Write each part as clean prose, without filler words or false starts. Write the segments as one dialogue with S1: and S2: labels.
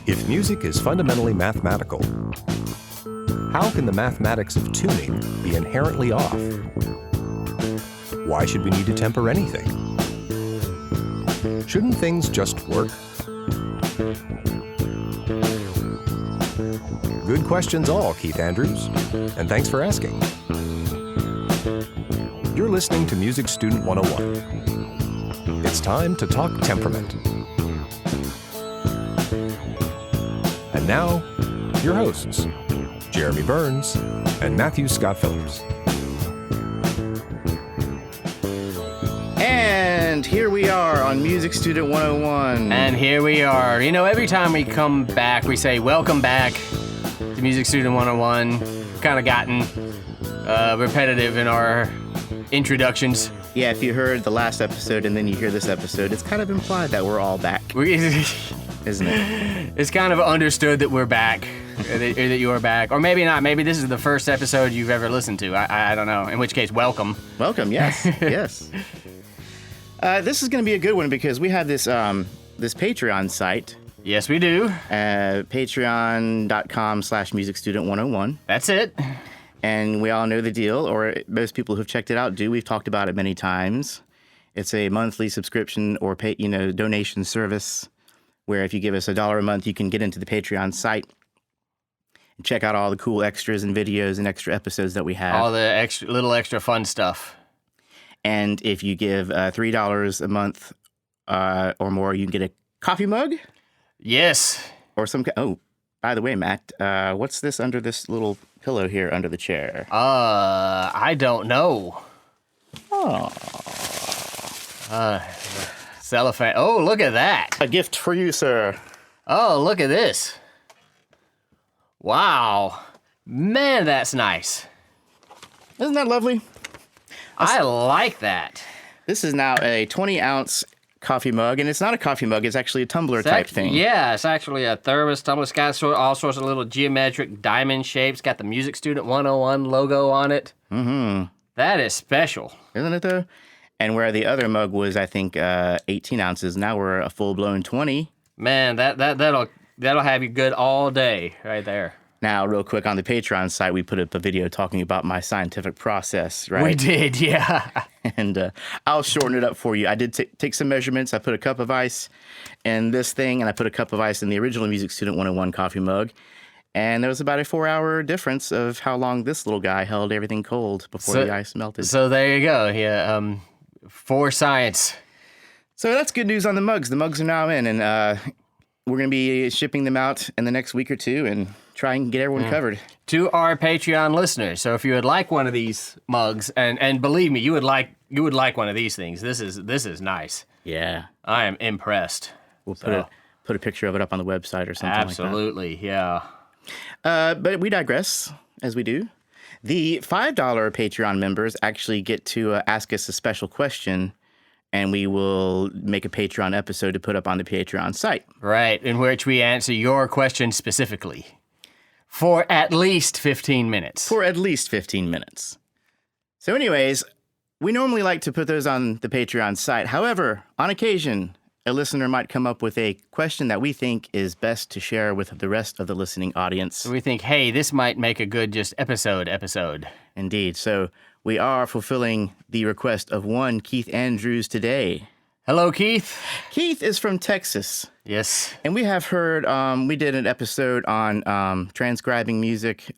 S1: If music is fundamentally mathematical, how can the mathematics of tuning be inherently off? Why should we need to temper anything? Shouldn't things just work? Good questions all, Keith Andrews, and thanks for asking. You're listening to Music Student 101. It's time to talk temperament. And now, your hosts, Jeremy Burns and Matthew Scott Phillips.
S2: And here we are on Music Student 101.
S3: And here we are. You know, every time we come back, we say, welcome back to Music Student 101. Kind of gotten repetitive in our introductions.
S2: Yeah, if you heard the last episode and then you hear this episode, it's kind of implied that we're all back, isn't it?
S3: It's kind of understood that we're back, or that you are back. Or maybe not. Maybe this is the first episode you've ever listened to. I don't know. In which case, welcome.
S2: Welcome, yes, yes. This is going to be a good one because we have this this Patreon site.
S3: Yes, we do.
S2: Patreon.com/musicstudent101.
S3: That's it.
S2: And we all know the deal, or most people who've checked it out do. We've talked about it many times. It's a monthly subscription or donation service where if you give us $1 a month, you can get into the Patreon site and check out all the cool extras and videos and extra episodes that we have.
S3: All the little extra fun stuff.
S2: And if you give $3 a month or more, you can get a coffee mug.
S3: Yes.
S2: Or some. Oh, by the way, Matt, what's this under this little pillow here under the chair?
S3: I don't know.
S2: Oh.
S3: Cellophane. Oh, look at that.
S2: A gift for you, sir.
S3: Oh, look at this. Wow. Man, that's nice.
S2: Isn't that lovely?
S3: I like that.
S2: This is now a 20-ounce coffee mug, and it's not a coffee mug. It's actually a tumbler type thing.
S3: Yeah, it's actually a thermos tumbler. It's got all sorts of little geometric diamond shapes. Got the Music Student 101 logo on it. Mm-hmm. That is special.
S2: Isn't it, though? And where the other mug was, I think, 18 ounces, now we're a full-blown 20.
S3: Man, that'll have you good all day right there.
S2: Now, real quick, on the Patreon site, we put up a video talking about my scientific process, right?
S3: We did, yeah.
S2: And I'll shorten it up for you. I did take some measurements. I put a cup of ice in this thing, and I put a cup of ice in the original Music Student 101 coffee mug. And there was about a 4-hour difference of how long this little guy held everything cold before the ice melted.
S3: So there you go. Yeah, for science.
S2: So that's good news on the mugs. The mugs are now in, and we're going to be shipping them out in the next week or two and try and get everyone covered.
S3: To our Patreon listeners. So if you would like one of these mugs, and believe me, you would like one of these things. This is nice.
S2: Yeah.
S3: I am impressed.
S2: We'll put a picture of it up on the website or something
S3: Absolutely,
S2: like that.
S3: Yeah.
S2: But we digress, as we do. The $5 Patreon members actually get to ask us a special question, and we will make a Patreon episode to put up on the Patreon site.
S3: Right, in which we answer your question specifically. For at least 15 minutes.
S2: For at least 15 minutes. So anyways, we normally like to put those on the Patreon site. However, on occasion, a listener might come up with a question that we think is best to share with the rest of the listening audience.
S3: So we think, hey, this might make a good just episode.
S2: Indeed. So we are fulfilling the request of one Keith Andrews today.
S3: Hello, Keith.
S2: Keith is from Texas.
S3: Yes.
S2: And we have heard, we did an episode on transcribing music,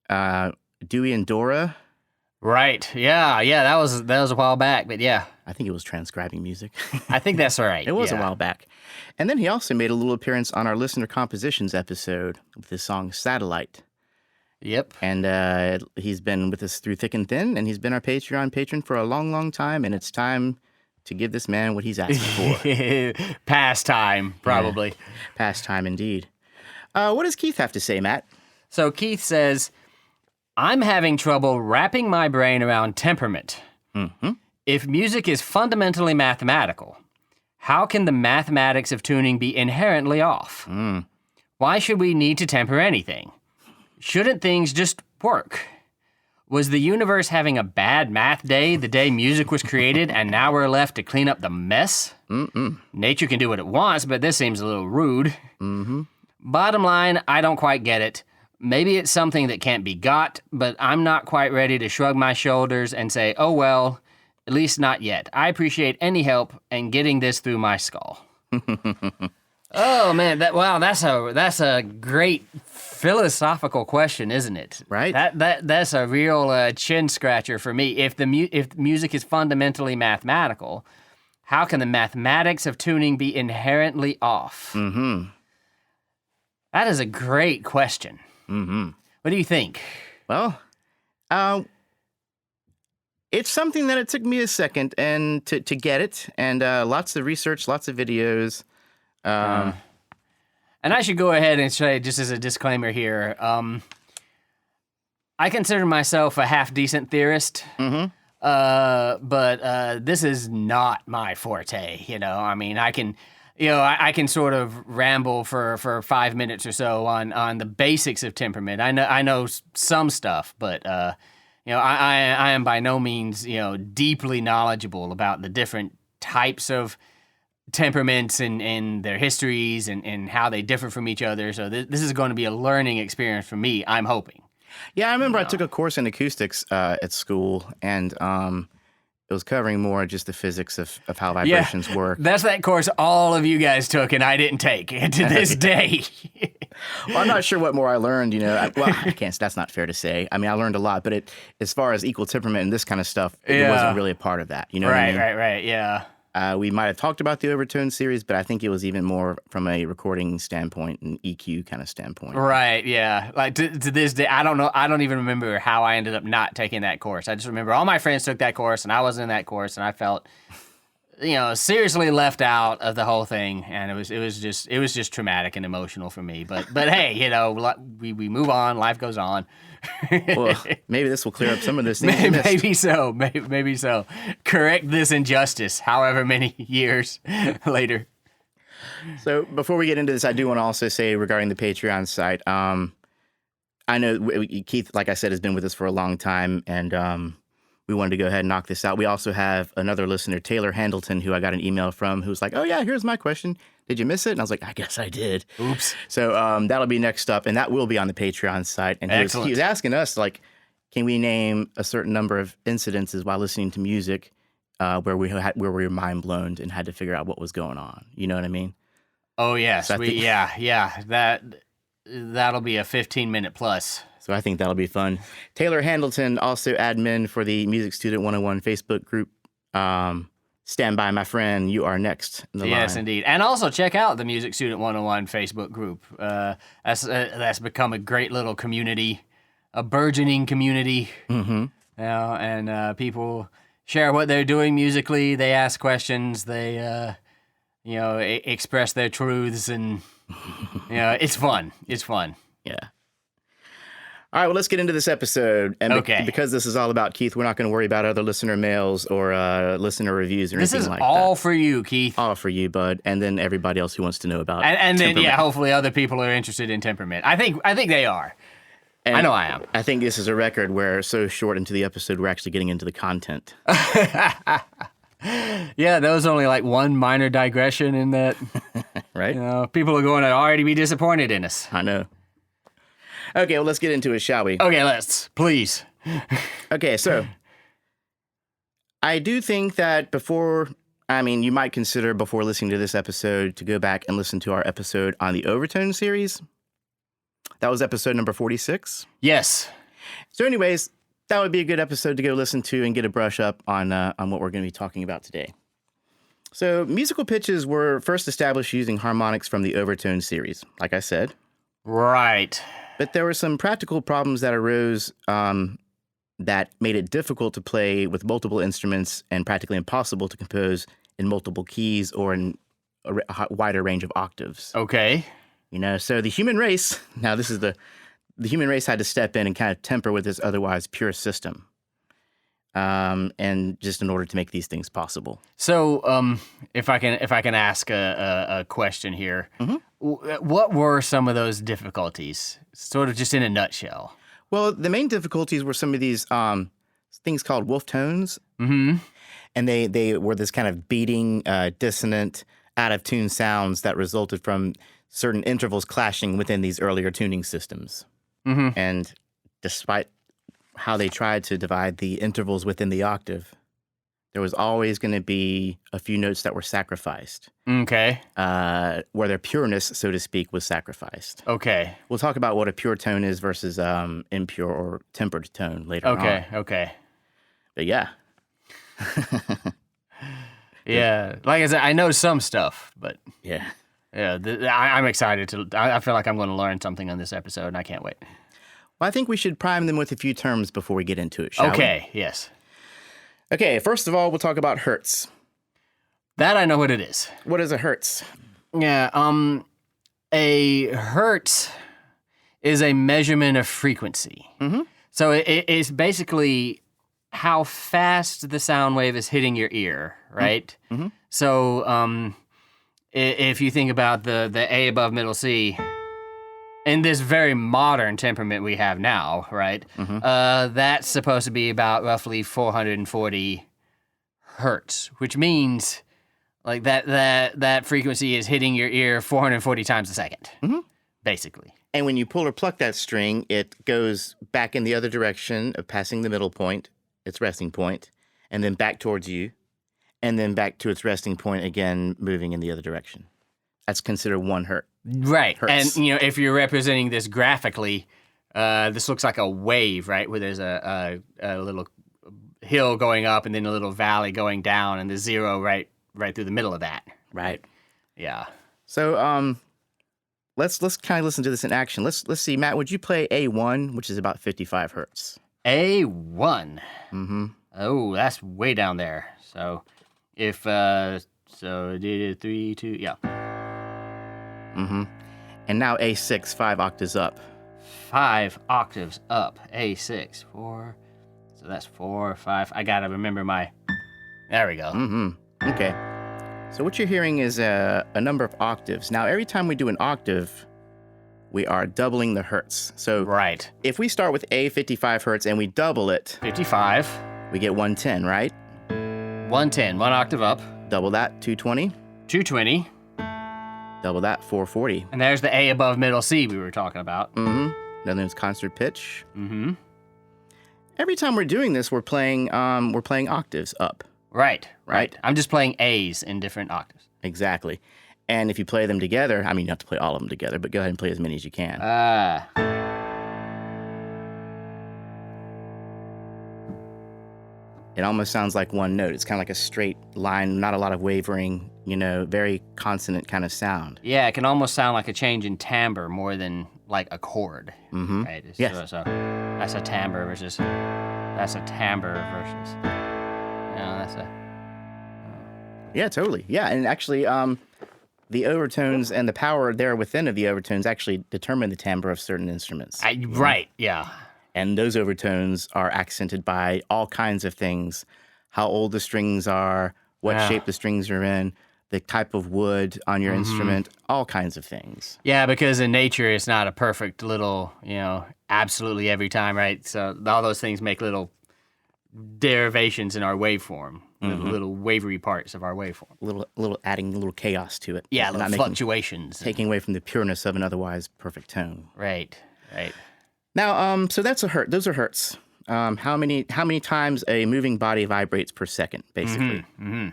S2: Dewey and Dora.
S3: Right. Yeah. That was a while back, but yeah.
S2: I think it was transcribing music.
S3: I think that's right.
S2: It was a while back. And then he also made a little appearance on our listener compositions episode with his song Satellite.
S3: Yep.
S2: And he's been with us through thick and thin, and he's been our Patreon patron for a long, long time, and it's time to give this man what he's asking for.
S3: Pastime, probably.
S2: Yeah. Pastime, indeed. What does Keith have to say, Matt?
S3: So Keith says, I'm having trouble wrapping my brain around temperament.
S2: Mm-hmm.
S3: If music is fundamentally mathematical, how can the mathematics of tuning be inherently off? Why should we need to temper anything? Shouldn't things just work? Was the universe having a bad math day the day music was created, and now we're left to clean up the mess? Nature can do what it wants, but this seems a little rude. Bottom line, I don't quite get it. Maybe it's something that can't be got, but I'm not quite ready to shrug my shoulders and say, oh well, at least not yet. I appreciate any help in getting this through my skull. Oh man, that's a great philosophical question, isn't it?
S2: Right.
S3: That's a real chin scratcher for me. If music is fundamentally mathematical, how can the mathematics of tuning be inherently off? That is a great question. What do you think?
S2: Well, it's something that it took me a second and to get it, and lots of research, lots of videos.
S3: And I should go ahead and say, just as a disclaimer here, I consider myself a half-decent theorist, but this is not my forte, you know? I mean, I can sort of ramble for 5 minutes or so on the basics of temperament. I know some stuff, but I am by no means, deeply knowledgeable about the different types of temperaments and their histories and how they differ from each other. So this is going to be a learning experience for me, I'm hoping.
S2: Yeah, I remember I took a course in acoustics at school, and it was covering more just the physics of how vibrations work.
S3: That's that course all of you guys took and I didn't take to this day.
S2: Well, I'm not sure what more I learned, I can't, that's not fair to say. I mean, I learned a lot, but as far as equal temperament and this kind of stuff, it wasn't really a part of that. You know what I mean?
S3: Right, yeah.
S2: We might have talked about the overtone series, but I think it was even more from a recording standpoint and EQ kind of standpoint.
S3: Right, yeah. Like to this day, I don't know. I don't even remember how I ended up not taking that course. I just remember all my friends took that course and I wasn't in that course, and I felt, seriously left out of the whole thing. And it was just traumatic and emotional for me. But hey, we move on. Life goes on.
S2: Well, maybe this will clear up some of this things.
S3: Maybe so. Maybe so. Correct this injustice, however many years later.
S2: So before we get into this, I do want to also say regarding the Patreon site, I know Keith, like I said, has been with us for a long time, and we wanted to go ahead and knock this out. We also have another listener, Taylor Handleton, who I got an email from, who's like, oh yeah, here's my question. Did you miss it? And I was like, I guess I did.
S3: Oops.
S2: So that'll be next up, and that will be on the Patreon site. And he was asking us, like, can we name a certain number of incidences while listening to music where we were mind blown and had to figure out what was going on? You know what I mean?
S3: Oh yes, so that'll be a 15-minute plus.
S2: So I think that'll be fun. Taylor Handleton, also admin for the Music Student 101 Facebook group. Stand by, my friend. You are next in the line.
S3: Yes, indeed. And also check out the Music Student 101 Facebook group. That's become a great little community, a burgeoning community. And people share what they're doing musically. They ask questions. They, express their truths, and it's fun. It's fun.
S2: Yeah. All right, well, let's get into this episode. And because this is all about Keith, we're not going to worry about other listener mails or listener reviews or anything like that.
S3: This is all for you, Keith.
S2: All for you, bud. And then everybody else who wants to know about
S3: and then,
S2: temperament.
S3: hopefully other people are interested in temperament. I think they are. And I know I am.
S2: I think this is a record where so short into the episode, we're actually getting into the content.
S3: Yeah, that was only like one minor digression in that.
S2: Right?
S3: People are going to already be disappointed in us.
S2: I know. Okay, well, let's get into it, shall we?
S3: Okay, let's. Please.
S2: Okay, so I do think that you might consider before listening to this episode to go back and listen to our episode on the overtone series. That was episode number 46.
S3: Yes.
S2: So anyways, that would be a good episode to go listen to and get a brush up on what we're going to be talking about today. So musical pitches were first established using harmonics from the overtone series, like I said.
S3: Right.
S2: But there were some practical problems that arose that made it difficult to play with multiple instruments and practically impossible to compose in multiple keys or in a wider range of octaves.
S3: Okay.
S2: So the human race, now this is the human race had to step in and kind of temper with this otherwise pure system. And just in order to make these things possible.
S3: So, if I can ask a question here, what were some of those difficulties? Sort of just in a nutshell.
S2: Well, the main difficulties were some of these things called wolf tones.
S3: Mm-hmm.
S2: And they were this kind of beating, dissonant, out-of-tune sounds that resulted from certain intervals clashing within these earlier tuning systems.
S3: Mm-hmm.
S2: And despite how they tried to divide the intervals within the octave, there was always going to be a few notes that were sacrificed.
S3: Okay.
S2: Where their pureness, so to speak, was sacrificed.
S3: Okay.
S2: We'll talk about what a pure tone is versus impure or tempered tone later on.
S3: Okay.
S2: But yeah.
S3: Yeah. Like I said, I know some stuff, but
S2: Yeah.
S3: yeah, I'm excited to. I feel like I'm going to learn something on this episode, and I can't wait.
S2: Well, I think we should prime them with a few terms before we get into it, shall we?
S3: Okay. Yes.
S2: Okay, first of all, we'll talk about hertz.
S3: That I know what it is.
S2: What is a hertz?
S3: Yeah. A hertz is a measurement of frequency.
S2: Mm-hmm.
S3: So it's basically how fast the sound wave is hitting your ear, right?
S2: Mm-hmm.
S3: So if you think about the A above middle C, in this very modern temperament we have now, right?
S2: Mm-hmm.
S3: That's supposed to be about roughly 440 hertz, which means like that frequency is hitting your ear 440 times a second, basically.
S2: And when you pull or pluck that string, it goes back in the other direction of passing the middle point, its resting point, and then back towards you, and then back to its resting point again, moving in the other direction. That's considered 1 hertz.
S3: Right.
S2: Hertz.
S3: And, if you're representing this graphically, this looks like a wave, right? Where there's a little hill going up and then a little valley going down and the zero right through the middle of that.
S2: Right.
S3: Yeah.
S2: So let's kind of listen to this in action. Let's see, Matt, would you play A1, which is about 55 hertz?
S3: A1.
S2: Mm-hmm.
S3: Oh, that's way down there. So if, so 3, 2, yeah.
S2: Mm-hmm. And now A6, 5 octaves up.
S3: 5 octaves up. A6, 4. So that's 4, 5. I gotta remember there we go.
S2: Mm-hmm. Okay. So what you're hearing is a number of octaves. Now, every time we do an octave, we are doubling the hertz. So
S3: Right.
S2: if we start with A 55 hertz and we double it,
S3: 55.
S2: we get 110, right?
S3: 110, 1 octave up.
S2: Double that, 220.
S3: 220.
S2: Double that, 440.
S3: And there's the A above middle C we were talking about.
S2: Mm-hmm. Then there's concert pitch.
S3: Mm-hmm.
S2: Every time we're doing this, we're playing octaves up.
S3: Right.
S2: Right.
S3: I'm just playing A's in different octaves.
S2: Exactly. And if you play them together, I mean, you have to play all of them together, but go ahead and play as many as you can. It almost sounds like one note. It's kind of like a straight line, not a lot of wavering, very consonant kind of sound.
S3: Yeah, it can almost sound like a change in timbre more than like a chord.
S2: Mm-hmm.
S3: Right?
S2: Yes.
S3: So that's a timbre versus, that's a timbre versus, that's a...
S2: Yeah, totally. Yeah, and actually, the overtones and the power there within of the overtones actually determine the timbre of certain instruments.
S3: Right, yeah.
S2: And those overtones are accented by all kinds of things. How old the strings are, what shape the strings are in, the type of wood on your instrument, all kinds of things.
S3: Yeah, because in nature, it's not a perfect little, absolutely every time, right? So all those things make little derivations in our waveform, little wavery parts of our waveform.
S2: Little adding a little chaos to it.
S3: Yeah,
S2: And
S3: little
S2: not
S3: fluctuations.
S2: taking away from the pureness of an otherwise perfect tone.
S3: Right.
S2: Now, so that's a hertz. Those are hertz. How many times a moving body vibrates per second, basically.
S3: Mm-hmm.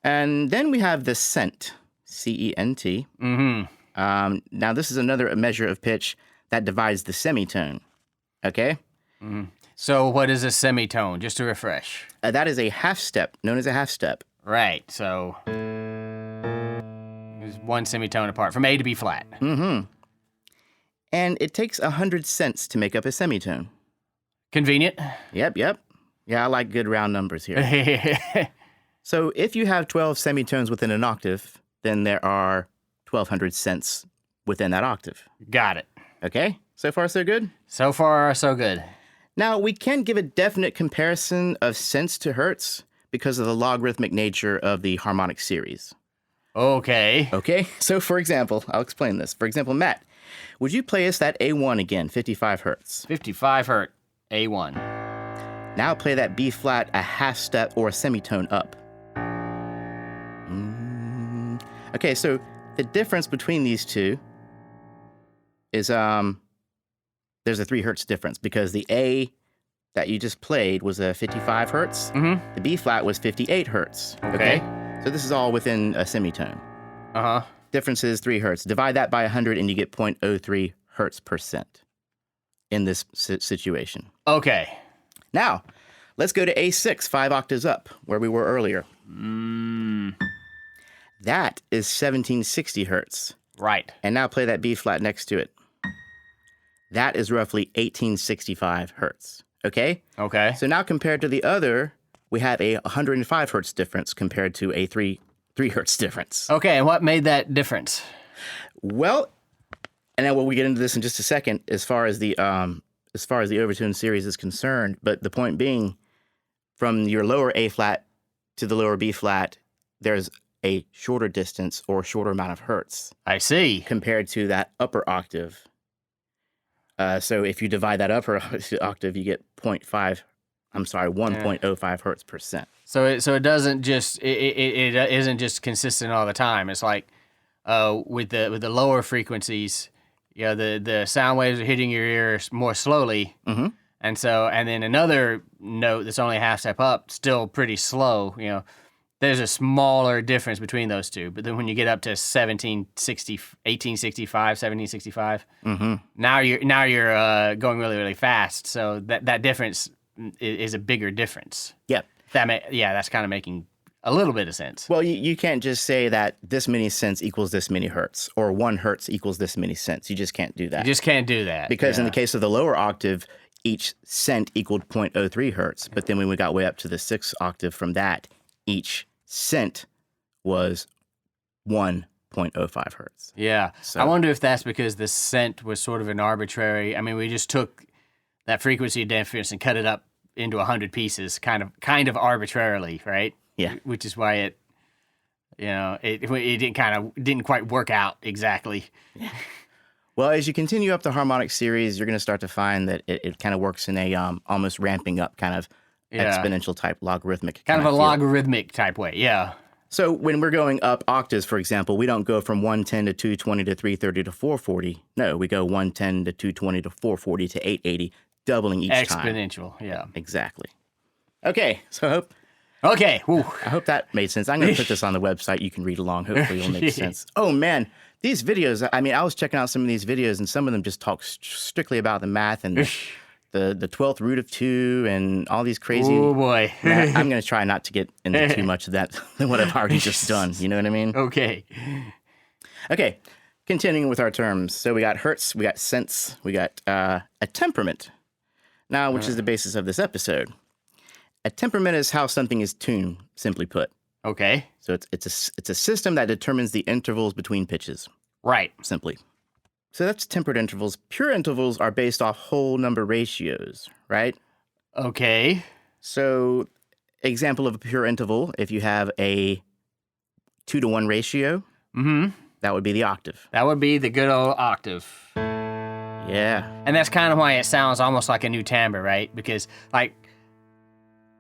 S2: And then we have the cent, C-E-N-T.
S3: Mm-hmm.
S2: Now, this is another measure of pitch that divides the semitone. Okay?
S3: Mm-hmm. So what is a semitone, just to refresh?
S2: That is a half step, known as a half step.
S3: Right, so there's one semitone apart, from A to B flat.
S2: Mm-hmm. And it takes 100 cents to make up a semitone.
S3: Convenient.
S2: Yep. Yeah, I like good round numbers here. So if you have 12 semitones within an octave, then there are 1,200 cents within that octave.
S3: Got it.
S2: Okay? So far, so good?
S3: So far, so good.
S2: Now, we can give a definite comparison of cents to hertz because of the logarithmic nature of the harmonic series.
S3: Okay.
S2: Okay? So, for example, I'll explain this. For example, Matt, Would you play us that A1 again, 55 hertz?
S3: 55 hertz, A1.
S2: Now play that B flat a half step or a semitone up. Okay, so the difference between these two is there's a 3 hertz difference because the A that you just played was a 55 hertz. The B flat was 58 hertz.
S3: Okay.
S2: So this is all within a semitone.
S3: Uh-huh.
S2: Difference is 3 hertz. Divide that by 100 and you get 0.03 hertz percent in this situation.
S3: Okay.
S2: Now, let's go to A6, 5 octaves up, where we were earlier. That is 1760 hertz.
S3: Right.
S2: And now play that B flat next to it. That is roughly 1865 hertz. Okay?
S3: Okay.
S2: So now compared to the other, we have a 105 hertz difference compared to a 3 hertz difference.
S3: Okay, and what made that difference?
S2: Well, and then we'll get into this in just a second as far as the overtone series is concerned, but the point being, from your lower A flat to the lower B flat, there's a shorter distance or shorter amount of hertz.
S3: I see.
S2: Compared to that upper octave. So if you divide that upper octave, you get 1.05 hertz percent.
S3: So it doesn't just it isn't just consistent all the time. It's like with the lower frequencies, the sound waves are hitting your ear more slowly, and then another note that's only a half step up, still pretty slow. There's a smaller difference between those two. But then when you get up to 1765, now you're going really, really fast. So that difference is a bigger difference.
S2: Yep.
S3: That's kind of making a little bit of sense.
S2: Well, you can't just say that this many cents equals this many hertz, or 1 hertz equals this many cents. You just can't do that.
S3: You just can't do that.
S2: Because in the case of the lower octave, each cent equaled 0.03 hertz. But then when we got way up to the 6th octave from that, each cent was 1.05 hertz.
S3: Yeah.
S2: So,
S3: I wonder if that's because the cent was sort of an arbitrary. I mean, we just took that frequency difference and cut it up into 100 pieces, kind of arbitrarily, right?
S2: Yeah.
S3: Which is why it didn't quite work out exactly.
S2: Well, as you continue up the harmonic series, you're going to start to find that it kind of works in a almost ramping up kind of exponential type logarithmic
S3: kind of a
S2: feel.
S3: logarithmic type way. Yeah.
S2: So when we're going up octaves, for example, we don't go from 110 to 220 to 330 to 440. No, we go 110 to 220 to 440 to 880, doubling each time.
S3: Exponential, yeah.
S2: Exactly. Okay, so
S3: Okay.
S2: I hope that made sense. I'm going to put this on the website. You can read along. Hopefully it'll make sense. Oh, man. These videos, I mean, I was checking out some of these videos, and some of them just talk strictly about the math and the 12th root of 2 and all these crazy...
S3: Oh, boy.
S2: I'm going to try not to get into too much of that than what I've already just done. You know what I mean?
S3: Okay.
S2: Okay, continuing with our terms. So we got hertz, we got cents, we got a temperament. Now, which is the basis of this episode. A temperament is how something is tuned, simply put.
S3: Okay.
S2: So it's a system that determines the intervals between pitches.
S3: Right.
S2: Simply. So that's tempered intervals. Pure intervals are based off whole number ratios, right?
S3: Okay.
S2: So, example of a pure interval, if you have a 2-to-1 ratio, that would be the octave.
S3: That would be the good old octave.
S2: Yeah.
S3: And that's kind of why it sounds almost like a new timbre, right? Because, like,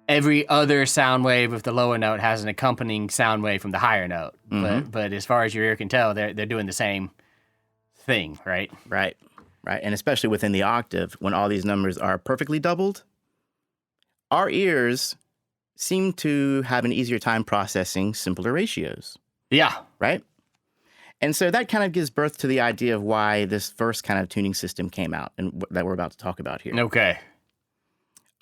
S3: every other sound wave with the lower note has an accompanying sound wave from the higher note. But as far as your ear can tell, they're doing the same thing, right?
S2: Right. And especially within the octave, when all these numbers are perfectly doubled, our ears seem to have an easier time processing simpler ratios.
S3: Yeah.
S2: Right? And so that kind of gives birth to the idea of why this first kind of tuning system came out and that we're about to talk about here.
S3: Okay.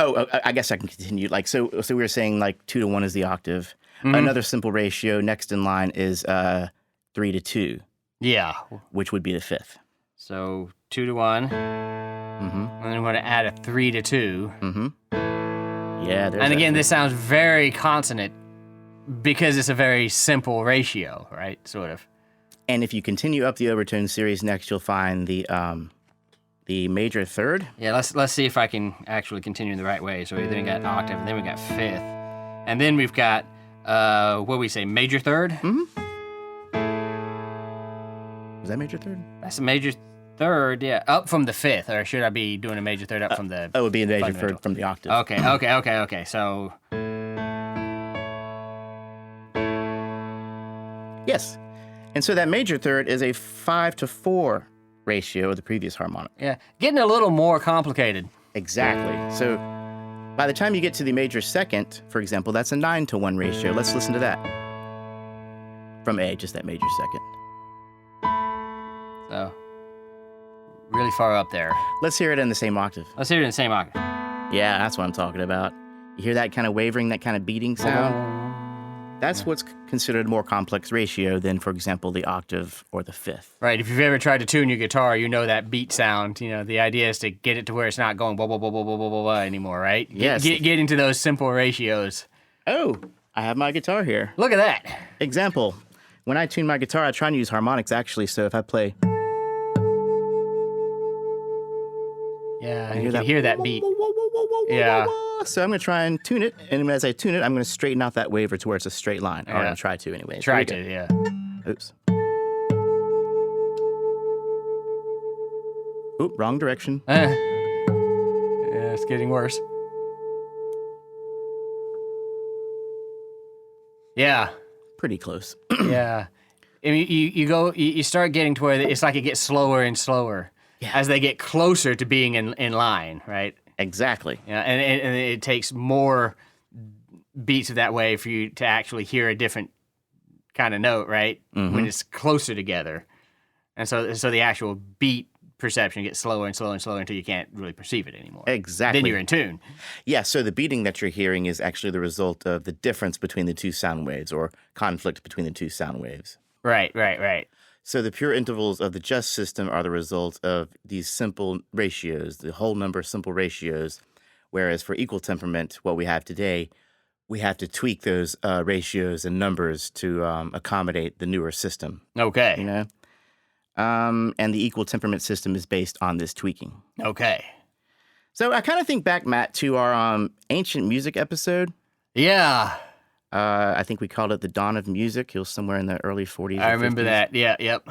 S2: Oh, I guess I can continue. Like, so we were saying like 2-to-1 is the octave. Another simple ratio next in line is 3-to-2.
S3: Yeah.
S2: Which would be the 5th.
S3: So 2-to-1. And then we're going to add a 3-to-2.
S2: Yeah.
S3: And again, this sounds very consonant because it's a very simple ratio, right? Sort of.
S2: And if you continue up the overtone series next, you'll find the major third.
S3: Yeah, let's see if I can actually continue the right way. So then we got octave, and then we got 5th. And then we've got, what do we say, major third?
S2: Is that major third?
S3: That's a major third, yeah, up from the fifth, or should I be doing a major third up from the?
S2: Oh, it would be a major
S3: fundamental?
S2: third from the octave.
S3: Okay. So
S2: Yes. And so that major third is a 5-to-4 ratio of the previous harmonic.
S3: yeah, getting a little more complicated.
S2: Exactly. So by the time you get to the major second, for example, that's a 9-to-1 ratio. Let's listen to that. From A, just that major second.
S3: So really far up there.
S2: Let's hear it in the same octave.
S3: Let's hear it in the same octave.
S2: Yeah, that's what I'm talking about. You hear that kind of wavering, that kind of beating sound? That's what's considered a more complex ratio than, for example, the octave or the fifth.
S3: Right. If you've ever tried to tune your guitar, you know that beat sound. You know, the idea is to get it to where it's not going blah, blah, blah, blah, blah, blah, blah, blah anymore, right?
S2: Yes.
S3: Get into those simple ratios.
S2: Oh, I have my guitar here.
S3: Look at that.
S2: Example. When I tune my guitar, I try and use harmonics, actually. So if I play...
S3: Yeah, you can hear that beat. Yeah.
S2: So I'm going to try and tune it. And as I tune it, I'm going to straighten out that waver to where it's a straight line. Or I'm going to try to anyway.
S3: Try to, yeah.
S2: Oops. Oop, wrong direction.
S3: Yeah, it's getting worse. Yeah.
S2: Pretty close.
S3: Yeah. I mean, you start getting to where it's like it gets slower and slower as they get closer to being in line, right?
S2: Exactly.
S3: Yeah, and it takes more beats of that way for you to actually hear a different kind of note, right? When it's closer together. And so the actual beat perception gets slower and slower and slower until you can't really perceive it anymore.
S2: Exactly.
S3: Then you're in tune.
S2: Yeah, so the beating that you're hearing is actually the result of the difference between the two sound waves or conflict between the two sound waves.
S3: Right.
S2: So the pure intervals of the just system are the result of these simple ratios, the whole number of simple ratios, whereas for equal temperament, what we have today, we have to tweak those ratios and numbers to accommodate the newer system.
S3: Okay.
S2: You know? And the equal temperament system is based on this tweaking.
S3: Okay.
S2: So I kind of think back, Matt, to our ancient music episode.
S3: Yeah.
S2: I think we called it The Dawn of Music. It was somewhere in the early 40s.
S3: I remember
S2: 50s.
S3: that. Yeah, yep.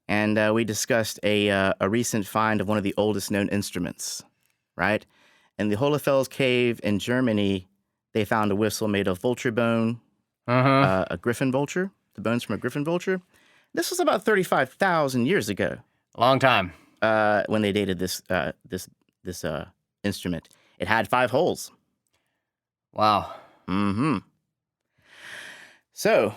S2: And we discussed a recent find of one of the oldest known instruments, right? In the Hohlefels cave in Germany, they found a whistle made of vulture bone, a griffin vulture, the bones from a griffin vulture. This was about 35,000 years ago.
S3: A long time.
S2: When they dated this instrument. It had 5 holes.
S3: Wow.
S2: Mm-hmm. So,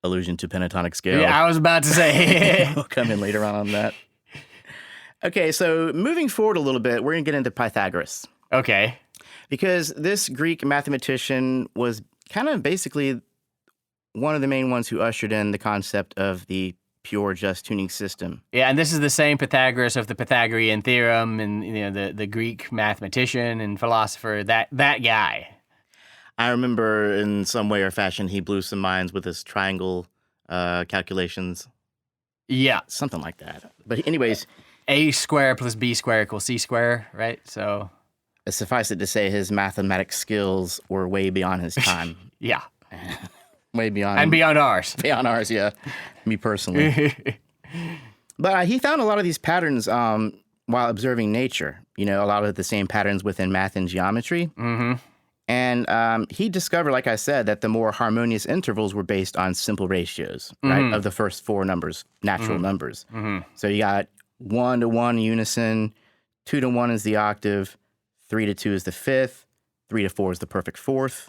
S2: allusion to pentatonic scale.
S3: Yeah, I was about to say.
S2: We'll come in later on that. Okay, so moving forward a little bit, we're going to get into Pythagoras.
S3: Okay.
S2: Because this Greek mathematician was kind of basically one of the main ones who ushered in the concept of the pure just tuning system.
S3: Yeah, and this is the same Pythagoras of the Pythagorean theorem, and the Greek mathematician and philosopher. That guy.
S2: I remember in some way or fashion he blew some minds with his triangle calculations.
S3: Yeah.
S2: Something like that. But anyways,
S3: A squared plus B squared equals C squared, right? So
S2: suffice it to say his mathematic skills were way beyond his time.
S3: yeah.
S2: Way beyond.
S3: And beyond ours.
S2: Beyond ours, yeah. Me personally. But he found a lot of these patterns while observing nature. You know, a lot of the same patterns within math and geometry.
S3: Mm-hmm.
S2: And he discovered, like I said, that the more harmonious intervals were based on simple ratios, right? Of the first 4 numbers, natural numbers. So you got 1-to-1 unison, 2-to-1 is the octave, 3-to-2 is the fifth, 3-to-4 is the perfect fourth.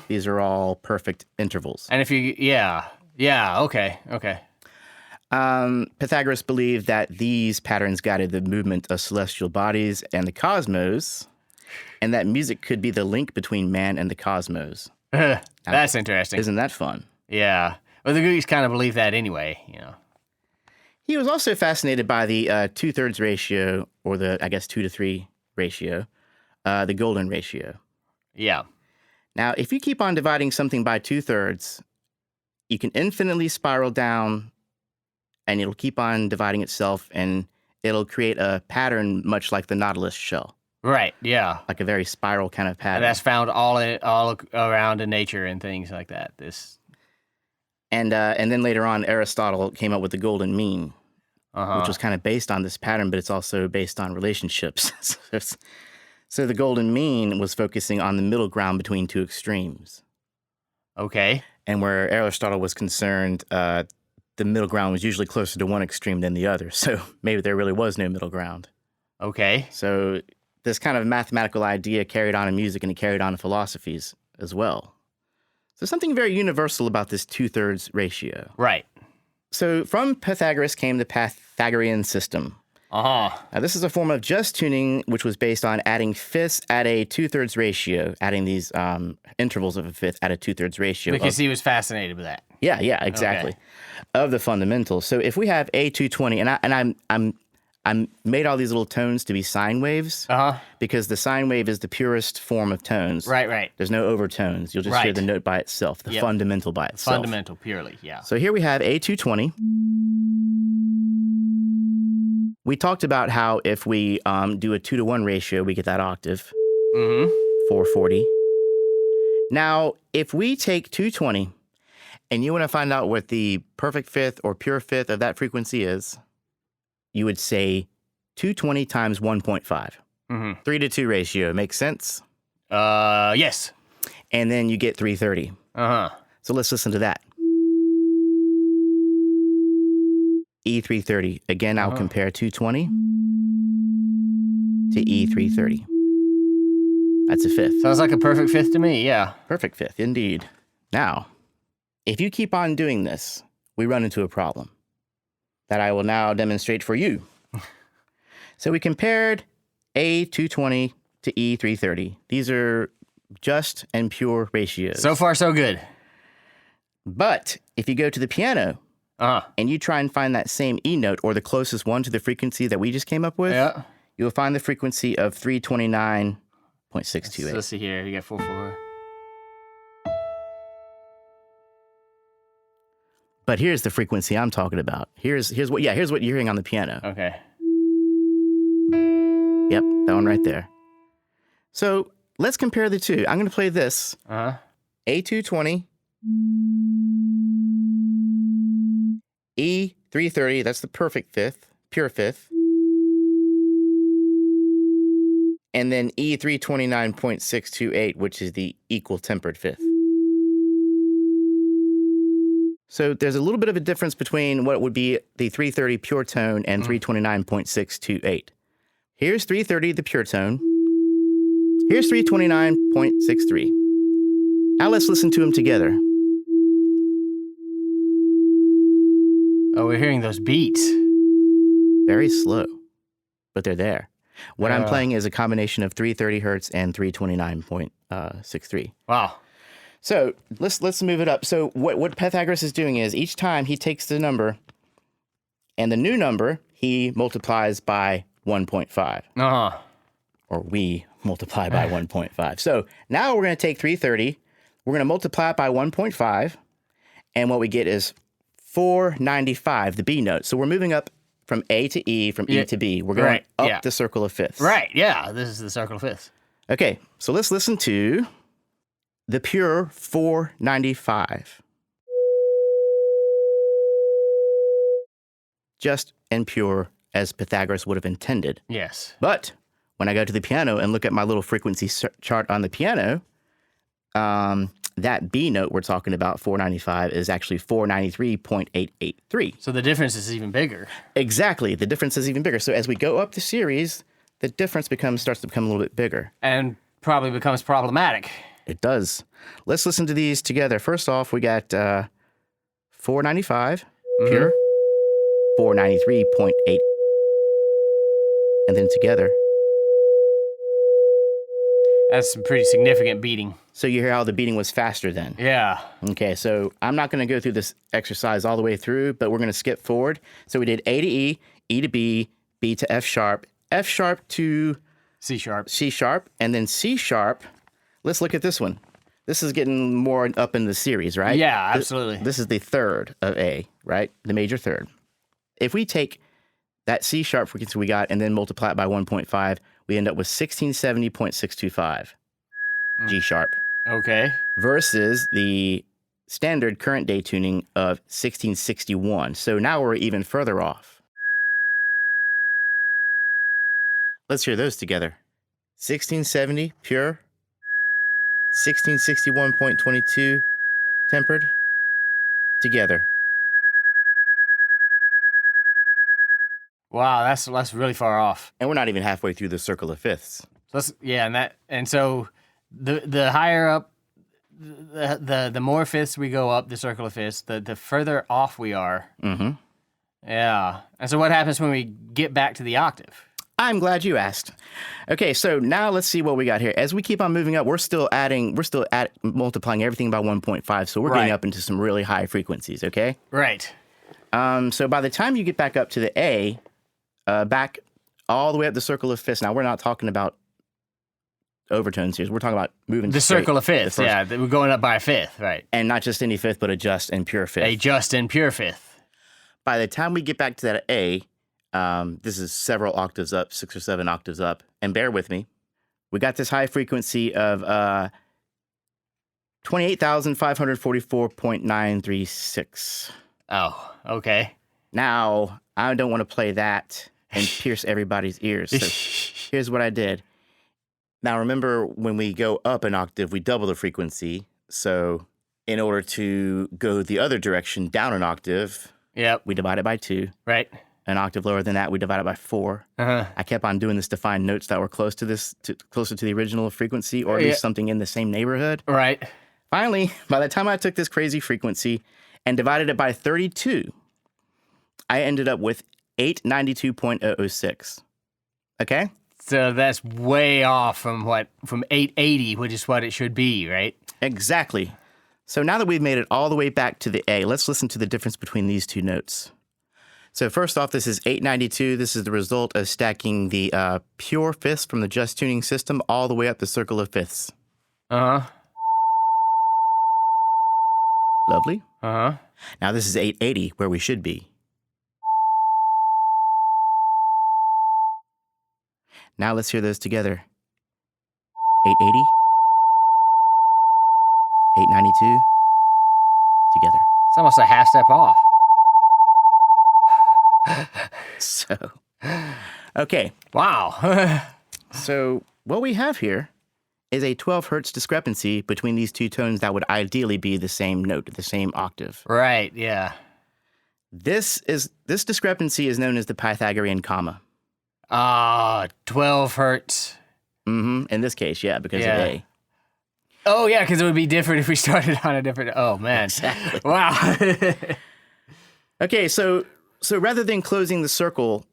S2: These are all perfect intervals.
S3: And if you, okay.
S2: Pythagoras believed that these patterns guided the movement of celestial bodies and the cosmos, and that music could be the link between man and the cosmos.
S3: That's interesting.
S2: Isn't that fun?
S3: Yeah. Well, the Greeks kind of believe that anyway, you know.
S2: He was also fascinated by the 2/3 ratio, or the, 2-to-3 ratio, the golden ratio.
S3: Yeah.
S2: Now, if you keep on dividing something by 2/3, you can infinitely spiral down, and it'll keep on dividing itself, and it'll create a pattern much like the Nautilus shell.
S3: Right, yeah.
S2: Like a very spiral kind of pattern.
S3: And that's found all around in nature and things like that.
S2: And then later on, Aristotle came up with the golden mean. which was kind of based on this pattern, but it's also based on relationships. So the golden mean was focusing on the middle ground between two extremes.
S3: Okay.
S2: And where Aristotle was concerned, the middle ground was usually closer to one extreme than the other. So maybe there really was no middle ground.
S3: Okay.
S2: So this kind of mathematical idea carried on in music and it carried on in philosophies as well. So something very universal about this 2/3 ratio.
S3: Right.
S2: So from Pythagoras came the Pythagorean system.
S3: Uh-huh.
S2: Now, this is a form of just tuning, which was based on adding fifths at a 2/3 ratio, adding these intervals of a fifth at a 2/3 ratio.
S3: Because he was fascinated with that.
S2: Yeah, exactly. Of the fundamentals. So if we have A220, and I'm made all these little tones to be sine waves, because the sine wave is the purest form of tones.
S3: Right.
S2: There's no overtones. You'll just hear the note by itself, the fundamental by itself.
S3: Fundamental, purely, yeah.
S2: So here we have A220. We talked about how if we do a 2-to-1 ratio, we get that octave, 440. Now, if we take 220, and you want to find out what the perfect fifth or pure fifth of that frequency is, you would say 220 times 1.5. 3-to-2 ratio. Makes sense?
S3: Yes.
S2: And then you get 330. So let's listen to that. E330. Again, I'll compare 220 to E330. That's a fifth.
S3: Sounds like a perfect fifth to me, yeah.
S2: Perfect fifth, indeed. Now, if you keep on doing this, we run into a problem that I will now demonstrate for you. So we compared A220 to E330. These are just and pure ratios.
S3: So far, so good.
S2: But if you go to the piano, and you try and find that same E note or the closest one to the frequency that we just came up with, you'll find the frequency of 329.628.
S3: Let's see here. You got 4/4.
S2: But here's the frequency I'm talking about. Here's what you're hearing on the piano.
S3: Okay.
S2: Yep, that one right there. So let's compare the two. I'm going to play this. A220. E330, that's the perfect fifth, pure fifth. And then E329.628, which is the equal tempered fifth. So there's a little bit of a difference between what would be the 330 pure tone and 329.628. Here's 330, the pure tone. Here's 329.63. Now let's listen to them together.
S3: Oh, we're hearing those beats.
S2: Very slow, but they're there. What I'm playing is a combination of 330 hertz and 329.63.
S3: Wow.
S2: So let's move it up. So what Pythagoras is doing is each time he takes the number, and the new number he multiplies by 1.5. Or we multiply by 1.5. So now we're going to take 330, we're going to multiply it by 1.5, and what we get is 495, the B note. So we're moving up from A to E, from E to B. We're going up the circle of fifths.
S3: Right, yeah. This is the circle of fifths.
S2: Okay, so let's listen to the pure 495. Just and pure as Pythagoras would have intended.
S3: Yes.
S2: But when I go to the piano and look at my little frequency chart on the piano, that B note we're talking about, 495, is actually 493.883.
S3: So the difference is even bigger.
S2: Exactly. The difference is even bigger. So as we go up the series, the difference starts to become a little bit bigger.
S3: And probably becomes problematic.
S2: It does. Let's listen to these together. First off, we got 495, pure, 493.8, and then together.
S3: That's some pretty significant beating.
S2: So you hear how the beating was faster then?
S3: Yeah.
S2: Okay, so I'm not going to go through this exercise all the way through, but we're going to skip forward. So we did A to E, E to B, B to F sharp to
S3: C sharp,
S2: and then C sharp. Let's look at this one. This is getting more up in the series, right?
S3: Yeah, absolutely.
S2: This is the third of A, right? The major third. If we take that C sharp frequency we got and then multiply it by 1.5, we end up with 1670.625 G sharp.
S3: Okay.
S2: Versus the standard current day tuning of 1661. So now we're even further off. Let's hear those together. 1670 pure, 1661.22 tempered, together.
S3: Wow, that's really far off.
S2: And we're not even halfway through the circle of fifths.
S3: So the higher up, the more fifths we go up the circle of fifths, the further off we are.
S2: Mm-hmm.
S3: Yeah. And so what happens when we get back to the octave?
S2: I'm glad you asked. Okay, so now let's see what we got here. As we keep on moving up, we're still multiplying everything by 1.5, so we're getting up into some really high frequencies, okay?
S3: Right.
S2: So by the time you get back up to the A, back all the way up the circle of fifths, now we're not talking about overtones here. We're talking about moving
S3: the circle of fifths, yeah. We're going up by a fifth, right.
S2: And not just any fifth, but a just and pure fifth.
S3: A just and pure fifth.
S2: By the time we get back to that A, this is several octaves up, 6 or 7 octaves up. And bear with me. We got this high frequency of 28,544.936.
S3: Oh, okay.
S2: Now, I don't want to play that and pierce everybody's ears. So here's what I did. Now, remember, when we go up an octave, we double the frequency. So in order to go the other direction, down an octave, we divide it by 2.
S3: Right.
S2: An octave lower than that, we divide it by 4.
S3: Uh-huh.
S2: I kept on doing this to find notes that were closer to the original frequency, or at least something in the same neighborhood.
S3: Right.
S2: Finally, by the time I took this crazy frequency and divided it by 32, I ended up with 892.006. Okay?
S3: So that's way off from 880, which is what it should be, right?
S2: Exactly. So now that we've made it all the way back to the A, let's listen to the difference between these two notes. So first off, this is 892. This is the result of stacking the pure fifths from the just tuning system all the way up the circle of fifths.
S3: Uh-huh.
S2: Lovely.
S3: Uh-huh.
S2: Now this is 880, where we should be. Now let's hear those together. 880, 892, together.
S3: It's almost a half step off.
S2: So, okay.
S3: Wow.
S2: So what we have here is a 12 hertz discrepancy between these two tones that would ideally be the same note, the same octave.
S3: Right, yeah.
S2: This discrepancy is known as the Pythagorean comma.
S3: 12 hertz.
S2: Mm-hmm. In this case, yeah, because of A.
S3: Oh, yeah, because it would be different if we started on a different... Oh, man.
S2: Exactly.
S3: Wow.
S2: Okay, so rather than closing the circle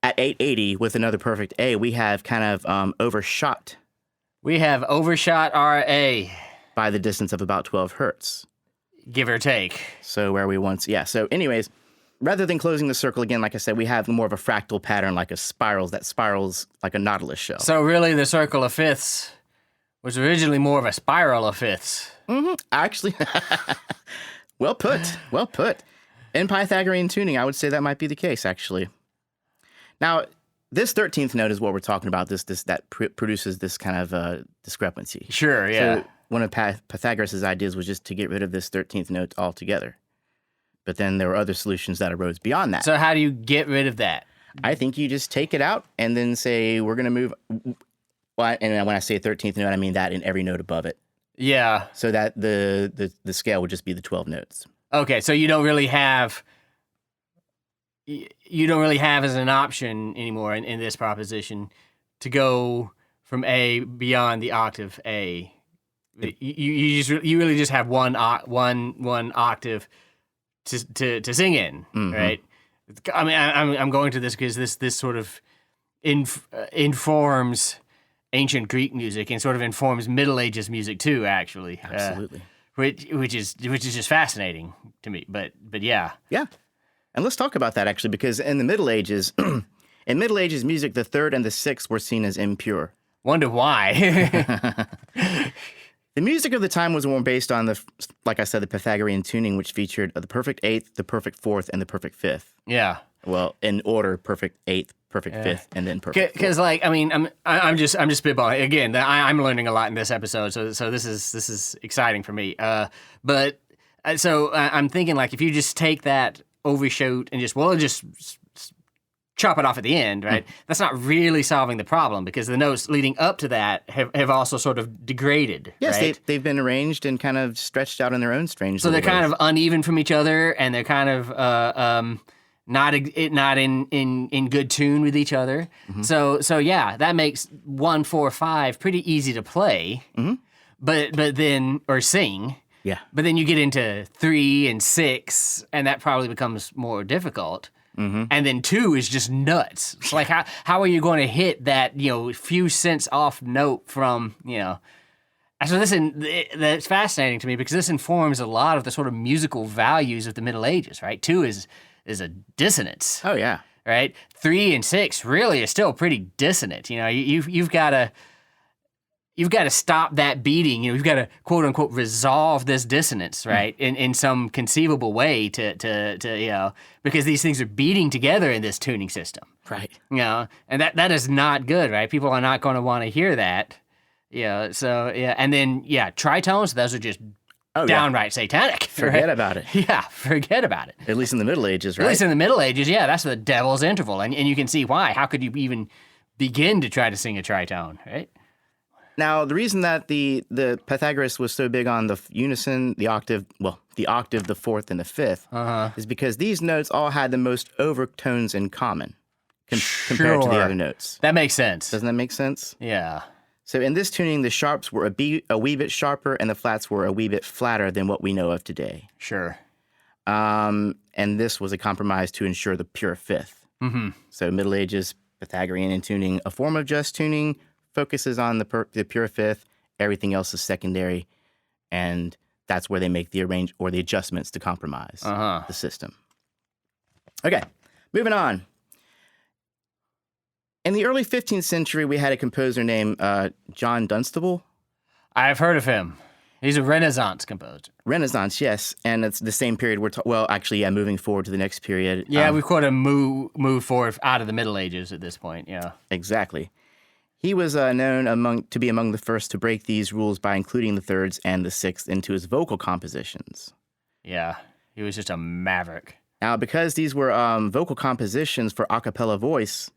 S2: at 880 with another perfect A, we have kind of overshot.
S3: We have overshot our A.
S2: By the distance of about 12 hertz.
S3: Give or take.
S2: So where we once... Yeah, so anyways... Rather than closing the circle again, like I said, we have more of a fractal pattern, like a spiral that spirals like a nautilus shell.
S3: So really, the circle of fifths was originally more of a spiral of fifths.
S2: Mm-hmm. Actually, well put. Well put. In Pythagorean tuning, I would say that might be the case, actually. Now, this 13th note is what we're talking about. That produces this kind of discrepancy.
S3: Sure. Yeah.
S2: So one of Pythagoras' ideas was just to get rid of this 13th note altogether. But then there were other solutions that arose beyond that.
S3: So how do you get rid of that?
S2: I think you just take it out and then say, we're going to move. Well, and when I say 13th note, I mean that in every note above it.
S3: Yeah.
S2: So that the scale would just be the 12 notes.
S3: Okay, so you don't really have as an option anymore in this proposition to go from A beyond the octave A. You really just have one octave to sing in,
S2: mm-hmm.
S3: right? I mean, I'm going to this because this sort of informs ancient Greek music and sort of informs Middle Ages music too, actually.
S2: Absolutely.
S3: Which is just fascinating to me. But yeah.
S2: Yeah. And let's talk about that actually, because in the Middle Ages, in Middle Ages music, the 3rd and the 6th were seen as impure.
S3: Wonder why.
S2: The music of the time was more based on like I said, the Pythagorean tuning, which featured the perfect 8th, the perfect 4th, and the perfect 5th.
S3: Yeah.
S2: Well, in order, perfect 8th, perfect 5th, and then perfect.
S3: Because, like, I mean, I'm just spitballing again. I'm learning a lot in this episode, so this is exciting for me. But I'm thinking, like, if you just take that overshoot and just chop it off at the end, right? That's not really solving the problem because the notes leading up to that have also sort of degraded.
S2: Yes,
S3: right?
S2: they've been arranged and kind of stretched out in their own strange.
S3: So they're
S2: little
S3: kind
S2: ways.
S3: of uneven from each other, and they're kind of not in good tune with each other. So yeah, that makes 1, 4, 5 pretty easy to play, but then or sing.
S2: Yeah.
S3: But then you get into 3 and 6, and that probably becomes more difficult. And then 2 is just nuts. It's like how are you going to hit that few cents off note from So that's fascinating to me because this informs a lot of the sort of musical values of the Middle Ages, right? 2 is a dissonance.
S2: Oh yeah.
S3: Right? 3 and 6 really is still pretty dissonant. You've got to stop that beating. You've got to quote unquote resolve this dissonance, right? In some conceivable way to because these things are beating together in this tuning system.
S2: Right.
S3: And that is not good, right? People are not going to want to hear that. So and then tritones, those are just downright satanic.
S2: Forget
S3: right?
S2: about it.
S3: Yeah, forget about it.
S2: At least in the Middle Ages, right?
S3: At least in the Middle Ages, that's the devil's interval. And you can see why. How could you even begin to try to sing a tritone, right?
S2: Now, the reason that the Pythagoras was so big on the unison, the octave, the fourth, and the fifth, is because these notes all had the most overtones in common compared to the other notes.
S3: That makes sense.
S2: Doesn't that make sense?
S3: Yeah.
S2: So in this tuning, the sharps were a wee bit sharper, and the flats were a wee bit flatter than what we know of today.
S3: Sure.
S2: And this was a compromise to ensure the pure fifth. So Middle Ages Pythagorean in tuning, a form of just tuning, focuses on the pure fifth. Everything else is secondary, and that's where they make the adjustments to compromise the system. Okay, moving on. In the early 15th century, we had a composer named John Dunstable.
S3: I've heard of him. He's a Renaissance composer.
S2: Renaissance, yes, and it's the same period moving forward to the next period.
S3: Yeah, we've got to move forward out of the Middle Ages at this point. Yeah,
S2: exactly. He was known to be among the first to break these rules by including the thirds and the sixth into his vocal compositions.
S3: Yeah, he was just a maverick.
S2: Now, because these were vocal compositions for a cappella voice,